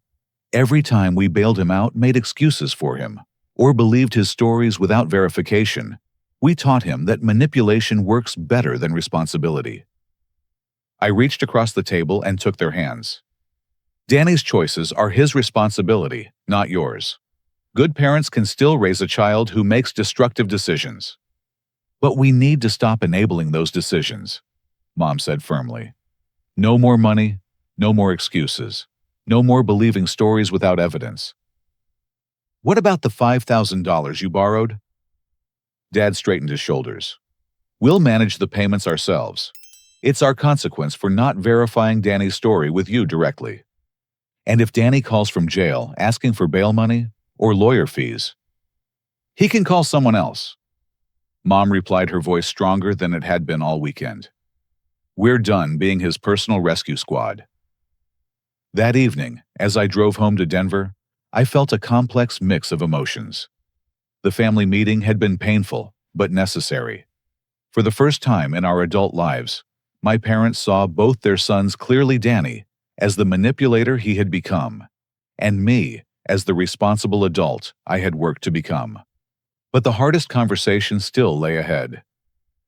Every time we bailed him out, made excuses for him, or believed his stories without verification, we taught him that manipulation works better than responsibility. I reached across the table and took their hands. Danny's choices are his responsibility, not yours. Good parents can still raise a child who makes destructive decisions. But we need to stop enabling those decisions, Mom said firmly. No more money, no more excuses, no more believing stories without evidence. What about the $5,000 you borrowed? Dad straightened his shoulders. We'll manage the payments ourselves. It's our consequence for not verifying Danny's story with you directly. And if Danny calls from jail asking for bail money or lawyer fees, he can call someone else. Mom replied, her voice stronger than it had been all weekend. We're done being his personal rescue squad. That evening, as I drove home to Denver, I felt a complex mix of emotions. The family meeting had been painful, but necessary. For the first time in our adult lives, my parents saw both their sons, clearly Danny, as the manipulator he had become, and me as the responsible adult I had worked to become. But the hardest conversation still lay ahead.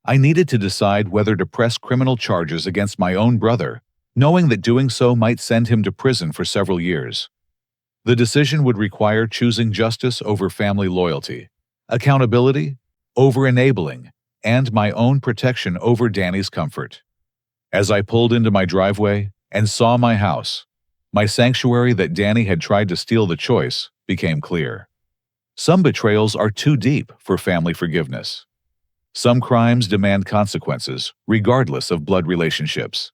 I needed to decide whether to press criminal charges against my own brother, knowing that doing so might send him to prison for several years. The decision would require choosing justice over family loyalty, accountability over enabling, and my own protection over Danny's comfort. As I pulled into my driveway and saw my house, my sanctuary that Danny had tried to steal, the choice became clear. Some betrayals are too deep for family forgiveness. Some crimes demand consequences, regardless of blood relationships.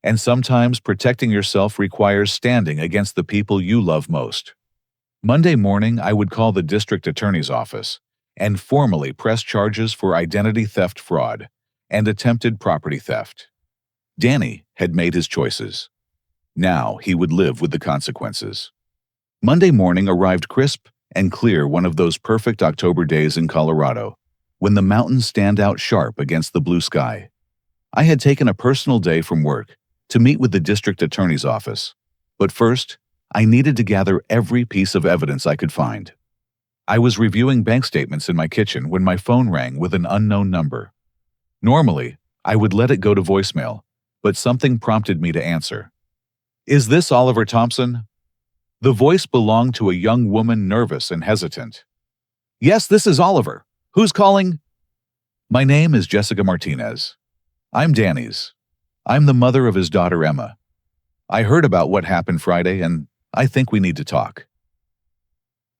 And sometimes protecting yourself requires standing against the people you love most. Monday morning, I would call the district attorney's office and formally press charges for identity theft, fraud, and attempted property theft. Danny had made his choices. Now he would live with the consequences. Monday morning arrived crisp and clear, one of those perfect October days in Colorado, when the mountains stand out sharp against the blue sky. I had taken a personal day from work to meet with the district attorney's office, but first, I needed to gather every piece of evidence I could find. I was reviewing bank statements in my kitchen when my phone rang with an unknown number. Normally, I would let it go to voicemail, but something prompted me to answer. Is this Oliver Thompson? The voice belonged to a young woman, nervous and hesitant. Yes, this is Oliver. Who's calling? My name is Jessica Martinez. I'm Danny's. I'm the mother of his daughter, Emma. I heard about what happened Friday, and I think we need to talk.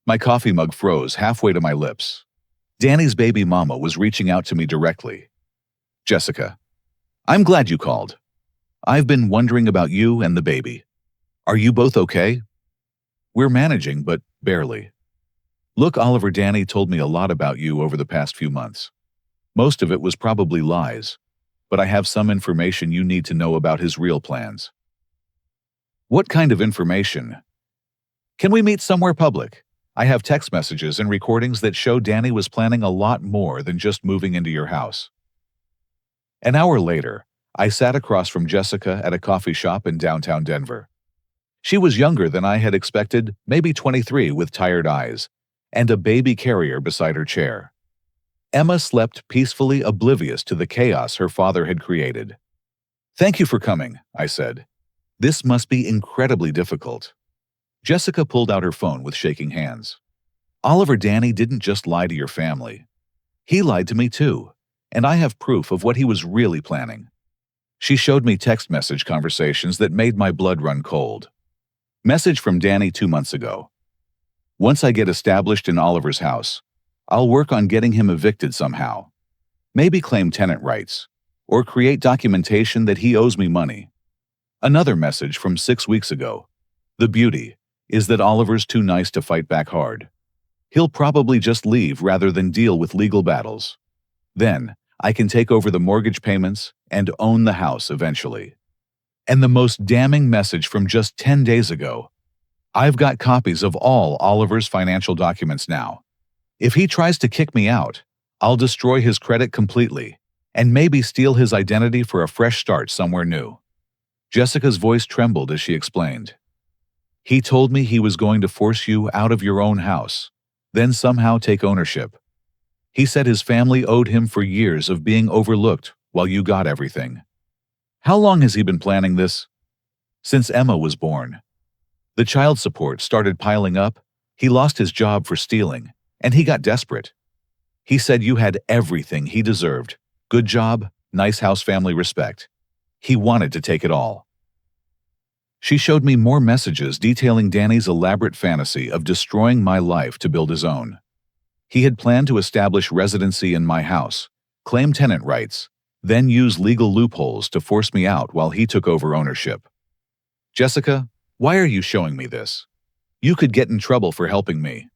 My coffee mug froze halfway to my lips. Danny's baby mama was reaching out to me directly. Jessica, I'm glad you called. I've been wondering about you and the baby. Are you both okay? We're managing, but Barely. Look, Oliver, Danny told me a lot about you over the past few months. Most of it was probably lies, but I have some information you need to know about his real plans. What kind of information? Can we meet somewhere public? I have text messages and recordings that show Danny was planning a lot more than just moving into your house. An hour later, I sat across from Jessica at a coffee shop in downtown Denver. She was younger than I had expected, maybe 23 with tired eyes, and a baby carrier beside her chair. Emma slept peacefully, oblivious to the chaos her father had created. "Thank you for coming," I said. "This must be incredibly difficult." Jessica pulled out her phone with shaking hands. "Oliver, Danny didn't just lie to your family. He lied to me too, and I have proof of what he was really planning." She showed me text message conversations that made my blood run cold. Message from Danny 2 months ago. "Once I get established in Oliver's house, I'll work on getting him evicted somehow. Maybe claim tenant rights, or create documentation that he owes me money." Another message from 6 weeks ago. "The beauty is that Oliver's too nice to fight back hard. He'll probably just leave rather than deal with legal battles. Then, I can take over the mortgage payments and own the house eventually." And the most damning message from just 10 days ago. "I've got copies of all Oliver's financial documents now. If he tries to kick me out, I'll destroy his credit completely and maybe steal his identity for a fresh start somewhere new." Jessica's voice trembled as she explained. "He told me he was going to force you out of your own house, then somehow take ownership. He said his family owed him for years of being overlooked while you got everything." "How long has he been planning this?" "Since Emma was born. The child support started piling up, he lost his job for stealing, and he got desperate. He said you had everything he deserved: good job, nice house, family, respect. He wanted to take it all." She showed me more messages detailing Danny's elaborate fantasy of destroying my life to build his own. He had planned to establish residency in my house, claim tenant rights, then use legal loopholes to force me out while he took over ownership. "Jessica, why are you showing me this? You could get in trouble for helping me."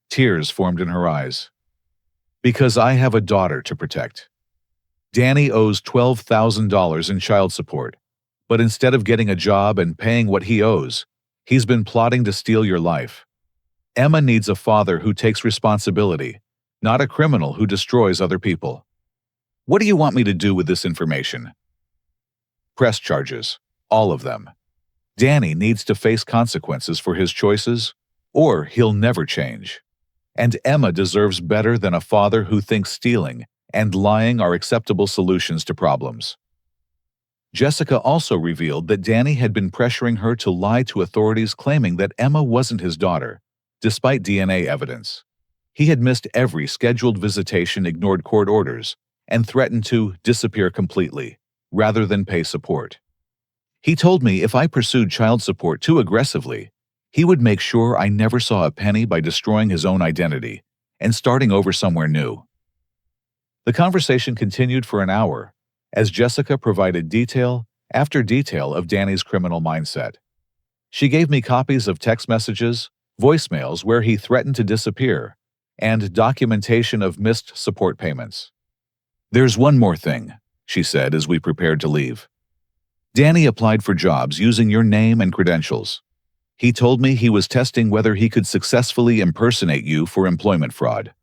Tears formed in her eyes. "Because I have a daughter to protect. Danny owes $12,000 in child support, but instead of getting a job and paying what he owes, he's been plotting to steal your life. Emma needs a father who takes responsibility, not a criminal who destroys other people. What do you want me to do with this information?" "Press charges. All of them. Danny needs to face consequences for his choices, or he'll never change. And Emma deserves better than a father who thinks stealing and lying are acceptable solutions to problems." Jessica also revealed that Danny had been pressuring her to lie to authorities, claiming that Emma wasn't his daughter, despite DNA evidence. He had missed every scheduled visitation, ignored court orders, and threatened to disappear completely, rather than pay support. He told me if I pursued child support too aggressively, he would make sure I never saw a penny by destroying his own identity and starting over somewhere new. The conversation continued for an hour, as Jessica provided detail after detail of Danny's criminal mindset. She gave me copies of text messages, voicemails where he threatened to disappear, and documentation of missed support payments. "There's one more thing," she said as we prepared to leave. "Danny applied for jobs using your name and credentials. He told me he was testing whether he could successfully impersonate you for employment fraud."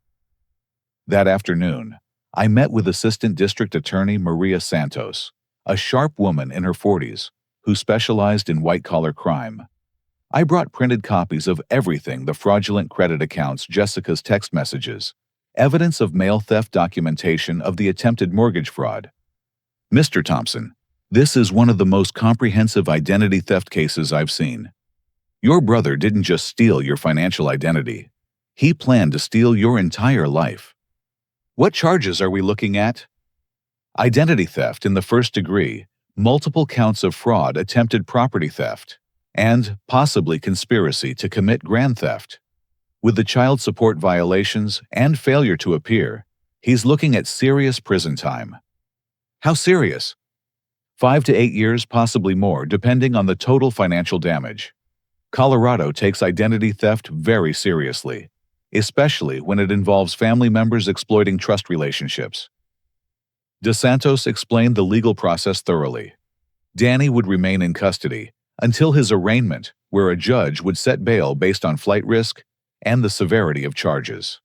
That afternoon, I met with Assistant District Attorney Maria Santos, a sharp woman in her 40s who specialized in white-collar crime. I brought printed copies of everything: the fraudulent credit accounts, Jessica's text messages, evidence of mail theft, documentation of the attempted mortgage fraud. "Mr. Thompson, this is one of the most comprehensive identity theft cases I've seen. Your brother didn't just steal your financial identity. He planned to steal your entire life. What charges are we looking at?" "Identity theft in the first degree, multiple counts of fraud, attempted property theft, and possibly conspiracy to commit grand theft. With the child support violations and failure to appear, he's looking at serious prison time." "How serious?" 5 to 8 years, possibly more, depending on the total financial damage. Colorado takes identity theft very seriously, especially when it involves family members exploiting trust relationships. DeSantos explained the legal process thoroughly. Danny would remain in custody until his arraignment, where a judge would set bail based on flight risk and the severity of charges.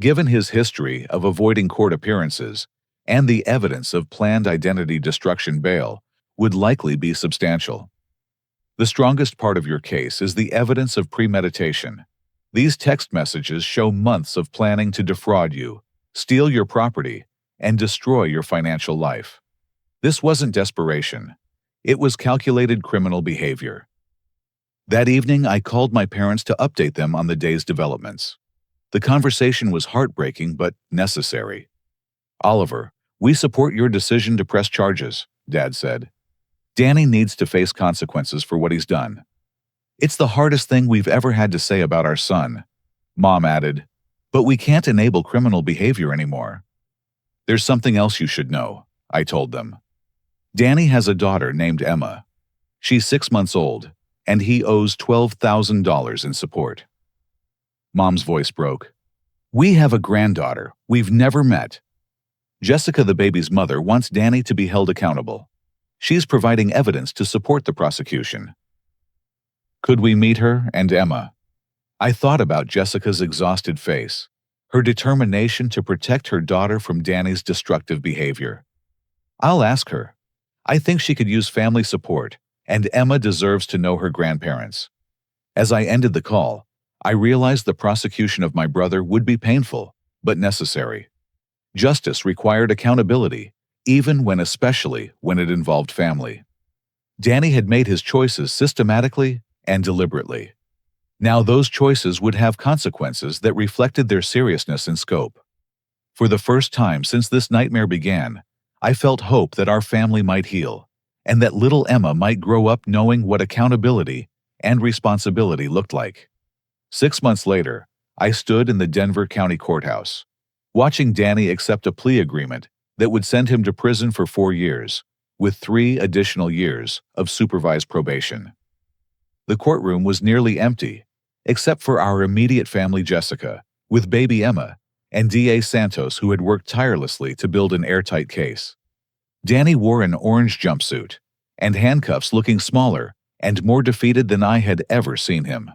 Given his history of avoiding court appearances and the evidence of planned identity destruction, bail would likely be substantial. The strongest part of your case is the evidence of premeditation. These text messages show months of planning to defraud you, steal your property, and destroy your financial life. This wasn't desperation. It was calculated criminal behavior. That evening, I called my parents to update them on the day's developments. The conversation was heartbreaking but necessary. "Oliver, we support your decision to press charges," Dad said. "Danny needs to face consequences for what he's done." "It's the hardest thing we've ever had to say about our son," Mom added, "but we can't enable criminal behavior anymore." "There's something else you should know," I told them. "Danny has a daughter named Emma. She's 6 months old, and he owes $12,000 in support." Mom's voice broke. "We have a granddaughter we've never met. Jessica, the baby's mother, wants Danny to be held accountable. She's providing evidence to support the prosecution." "Could we meet her and Emma?" I thought about Jessica's exhausted face, her determination to protect her daughter from Danny's destructive behavior. "I'll ask her. I think she could use family support, and Emma deserves to know her grandparents." As I ended the call, I realized the prosecution of my brother would be painful, but necessary. Justice required accountability, especially when it involved family. Danny had made his choices systematically and deliberately. Now those choices would have consequences that reflected their seriousness and scope. For the first time since this nightmare began, I felt hope that our family might heal, and that little Emma might grow up knowing what accountability and responsibility looked like. 6 months later, I stood in the Denver County Courthouse, watching Danny accept a plea agreement that would send him to prison for 4 years, with 3 additional years of supervised probation. The courtroom was nearly empty, except for our immediate family, Jessica, with baby Emma, and DA Santos, who had worked tirelessly to build an airtight case. Danny wore an orange jumpsuit and handcuffs, looking smaller and more defeated than I had ever seen him.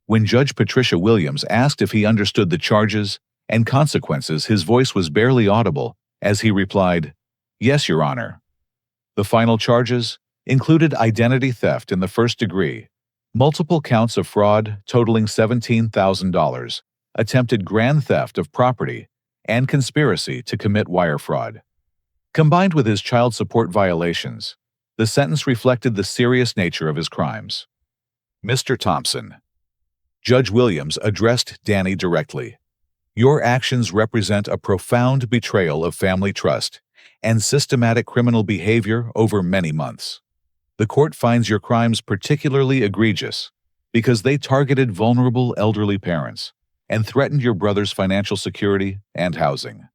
When Judge Patricia Williams asked if he understood the charges and consequences, his voice was barely audible as he replied, "Yes, Your Honor." The final charges included identity theft in the first degree, multiple counts of fraud totaling $17,000, attempted grand theft of property, and conspiracy to commit wire fraud. Combined with his child support violations, the sentence reflected the serious nature of his crimes. "Mr. Thompson," Judge Williams addressed Danny directly, "your actions represent a profound betrayal of family trust and systematic criminal behavior over many months. The court finds your crimes particularly egregious because they targeted vulnerable elderly parents and threatened your brother's financial security and housing."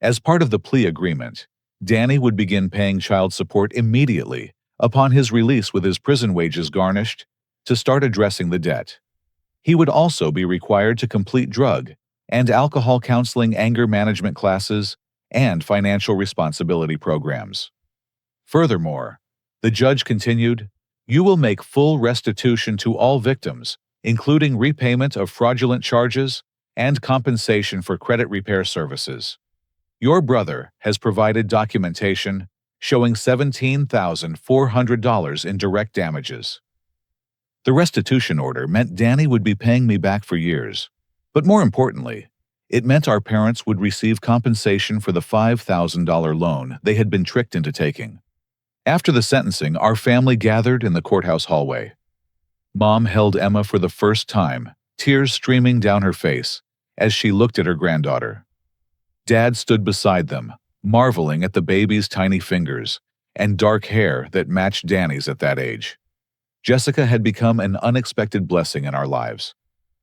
As part of the plea agreement, Danny would begin paying child support immediately upon his release, with his prison wages garnished to start addressing the debt. He would also be required to complete drug and alcohol counseling, anger management classes, and financial responsibility programs. Furthermore, the judge continued, "You will make full restitution to all victims, including repayment of fraudulent charges and compensation for credit repair services. Your brother has provided documentation showing $17,400 in direct damages." The restitution order meant Danny would be paying me back for years, but more importantly, it meant our parents would receive compensation for the $5,000 loan they had been tricked into taking. After the sentencing, our family gathered in the courthouse hallway. Mom held Emma for the first time, tears streaming down her face as she looked at her granddaughter. Dad stood beside them, marveling at the baby's tiny fingers and dark hair that matched Danny's at that age. Jessica had become an unexpected blessing in our lives.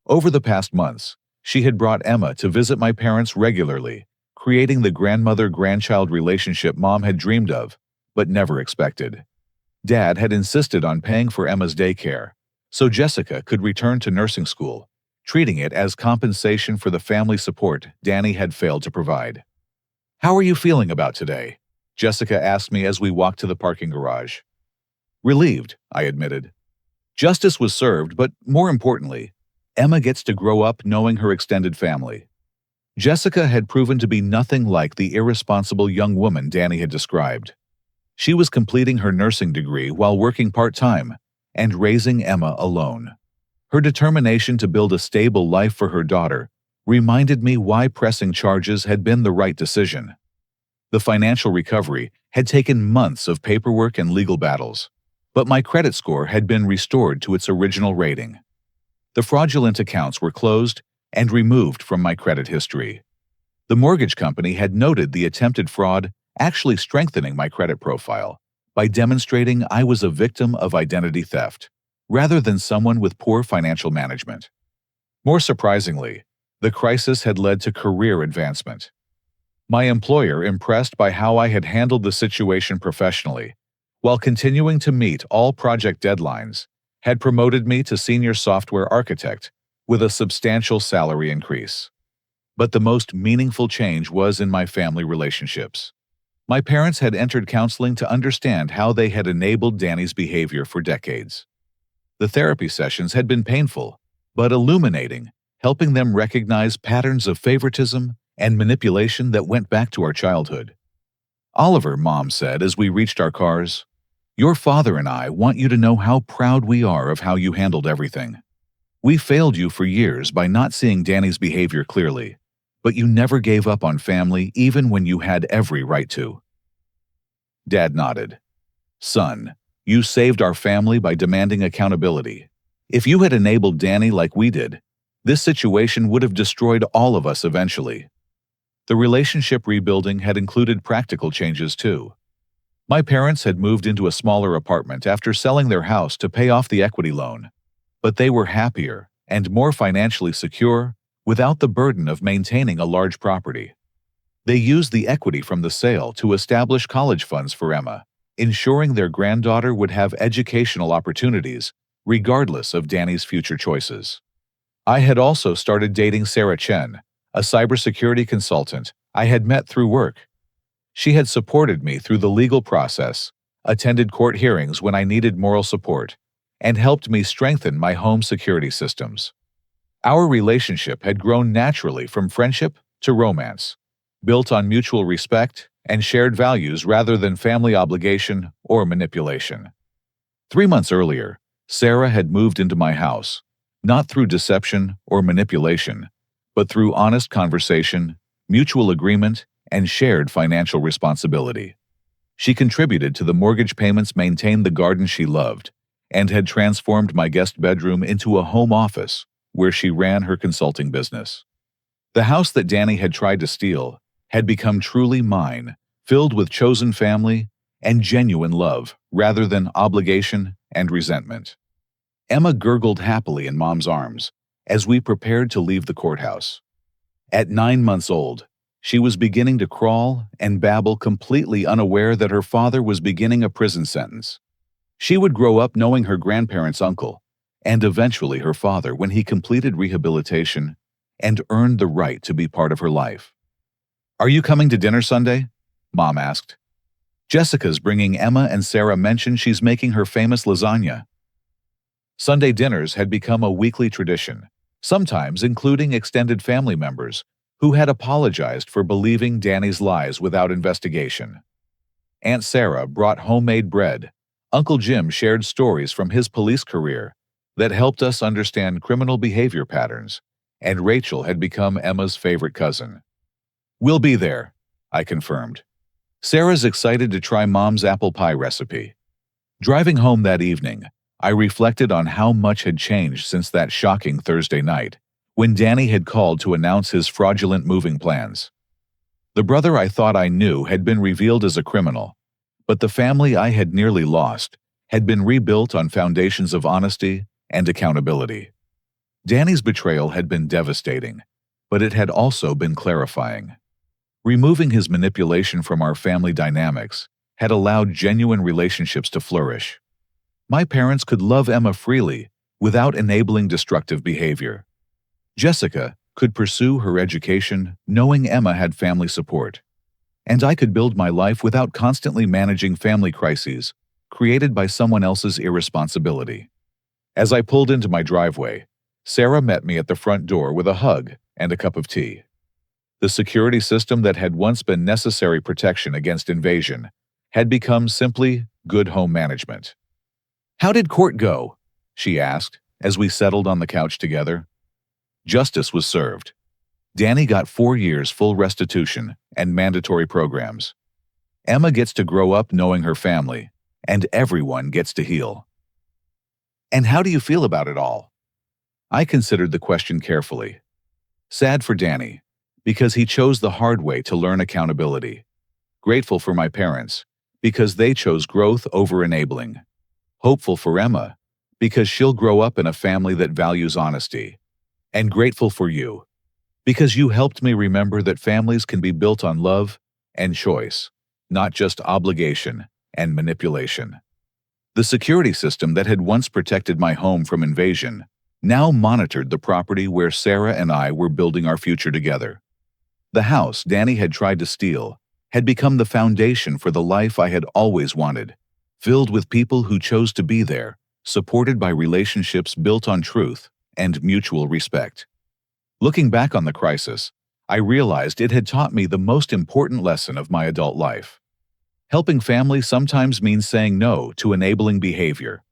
Over the past months, she had brought Emma to visit my parents regularly, creating the grandmother-grandchild relationship Mom had dreamed of, but never expected. Dad had insisted on paying for Emma's daycare, so Jessica could return to nursing school, treating it as compensation for the family support Danny had failed to provide. "How are you feeling about today?" Jessica asked me as we walked to the parking garage. "Relieved," I admitted. Justice was served, but more importantly, Emma gets to grow up knowing her extended family. Jessica had proven to be nothing like the irresponsible young woman Danny had described. She was completing her nursing degree while working part-time and raising Emma alone. Her determination to build a stable life for her daughter reminded me why pressing charges had been the right decision. The financial recovery had taken months of paperwork and legal battles, but my credit score had been restored to its original rating. The fraudulent accounts were closed and removed from my credit history. The mortgage company had noted the attempted fraud, actually strengthening my credit profile by demonstrating I was a victim of identity theft, rather than someone with poor financial management. More surprisingly, the crisis had led to career advancement. My employer, impressed by how I had handled the situation professionally, while continuing to meet all project deadlines, had promoted me to senior software architect with a substantial salary increase. But the most meaningful change was in my family relationships. My parents had entered counseling to understand how they had enabled Danny's behavior for decades. The therapy sessions had been painful, but illuminating, helping them recognize patterns of favoritism and manipulation that went back to our childhood. "Oliver," Mom said as we reached our cars, "your father and I want you to know how proud we are of how you handled everything. We failed you for years by not seeing Danny's behavior clearly, but you never gave up on family even when you had every right to." Dad nodded. "Son, you saved our family by demanding accountability. If you had enabled Danny like we did, this situation would have destroyed all of us eventually." The relationship rebuilding had included practical changes too. My parents had moved into a smaller apartment after selling their house to pay off the equity loan, but they were happier and more financially secure without the burden of maintaining a large property. They used the equity from the sale to establish college funds for Emma, ensuring their granddaughter would have educational opportunities regardless of Danny's future choices. I had also started dating Sarah Chen, a cybersecurity consultant I had met through work. She had supported me through the legal process, attended court hearings when I needed moral support, and helped me strengthen my home security systems. Our relationship had grown naturally from friendship to romance, built on mutual respect and shared values rather than family obligation or manipulation. 3 months earlier, Sarah had moved into my house, not through deception or manipulation, but through honest conversation, mutual agreement, and shared financial responsibility. She contributed to the mortgage payments, maintained the garden she loved, and had transformed my guest bedroom into a home office where she ran her consulting business. The house that Danny had tried to steal had become truly mine, filled with chosen family and genuine love rather than obligation and resentment. Emma gurgled happily in Mom's arms as we prepared to leave the courthouse. At 9 months old, she was beginning to crawl and babble, completely unaware that her father was beginning a prison sentence. She would grow up knowing her grandparents' uncle, and eventually her father when he completed rehabilitation and earned the right to be part of her life. "Are you coming to dinner Sunday?" Mom asked. "Jessica's bringing Emma, and Sarah mentioned she's making her famous lasagna." Sunday dinners had become a weekly tradition, sometimes including extended family members who had apologized for believing Danny's lies without investigation. Aunt Sarah brought homemade bread. Uncle Jim shared stories from his police career that helped us understand criminal behavior patterns, and Rachel had become Emma's favorite cousin. "We'll be there," I confirmed. Sarah's excited to try Mom's apple pie recipe. Driving home that evening, I reflected on how much had changed since that shocking Thursday night, when Danny had called to announce his fraudulent moving plans. The brother I thought I knew had been revealed as a criminal, but the family I had nearly lost had been rebuilt on foundations of honesty and accountability. Danny's betrayal had been devastating, but it had also been clarifying. Removing his manipulation from our family dynamics had allowed genuine relationships to flourish. My parents could love Emma freely without enabling destructive behavior. Jessica could pursue her education knowing Emma had family support, and I could build my life without constantly managing family crises created by someone else's irresponsibility. As I pulled into my driveway, Sarah met me at the front door with a hug and a cup of tea. The security system that had once been necessary protection against invasion had become simply good home management. "How did court go?" she asked as we settled on the couch together. Justice was served. Danny got 4 years full restitution and mandatory programs. Emma gets to grow up knowing her family, and everyone gets to heal. "And how do you feel about it all?" I considered the question carefully. Sad for Danny, because he chose the hard way to learn accountability. Grateful for my parents, because they chose growth over enabling. Hopeful for Emma, because she'll grow up in a family that values honesty. And grateful for you, because you helped me remember that families can be built on love and choice, not just obligation and manipulation. The security system that had once protected my home from invasion now monitored the property where Sarah and I were building our future together. The house Danny had tried to steal had become the foundation for the life I had always wanted, filled with people who chose to be there, supported by relationships built on truth and mutual respect. Looking back on the crisis, I realized it had taught me the most important lesson of my adult life. Helping family sometimes means saying no to enabling behavior.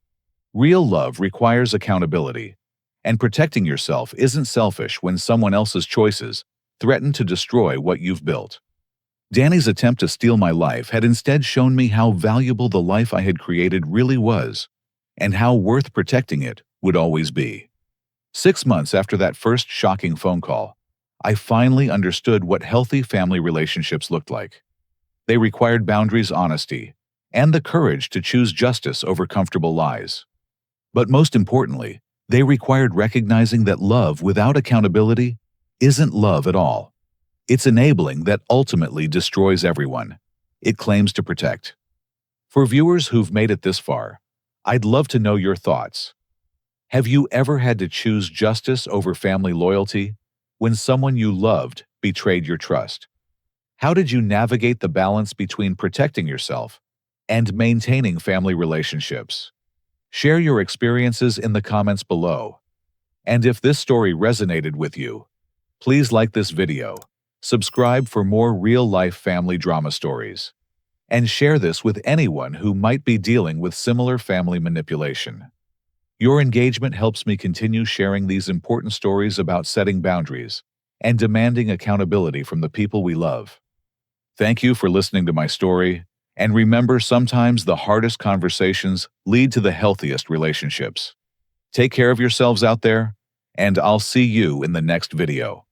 Real love requires accountability, and protecting yourself isn't selfish when someone else's choices threaten to destroy what you've built. Danny's attempt to steal my life had instead shown me how valuable the life I had created really was, and how worth protecting it would always be. 6 months after that first shocking phone call, I finally understood what healthy family relationships looked like. They required boundaries, honesty, and the courage to choose justice over comfortable lies. But most importantly, they required recognizing that love without accountability isn't love at all. It's enabling that ultimately destroys everyone it claims to protect. For viewers who've made it this far, I'd love to know your thoughts. Have you ever had to choose justice over family loyalty when someone you loved betrayed your trust? How did you navigate the balance between protecting yourself and maintaining family relationships? Share your experiences in the comments below. And if this story resonated with you, please like this video, subscribe for more real-life family drama stories, and share this with anyone who might be dealing with similar family manipulation. Your engagement helps me continue sharing these important stories about setting boundaries and demanding accountability from the people we love. Thank you for listening to my story, and remember, sometimes the hardest conversations lead to the healthiest relationships. Take care of yourselves out there, and I'll see you in the next video.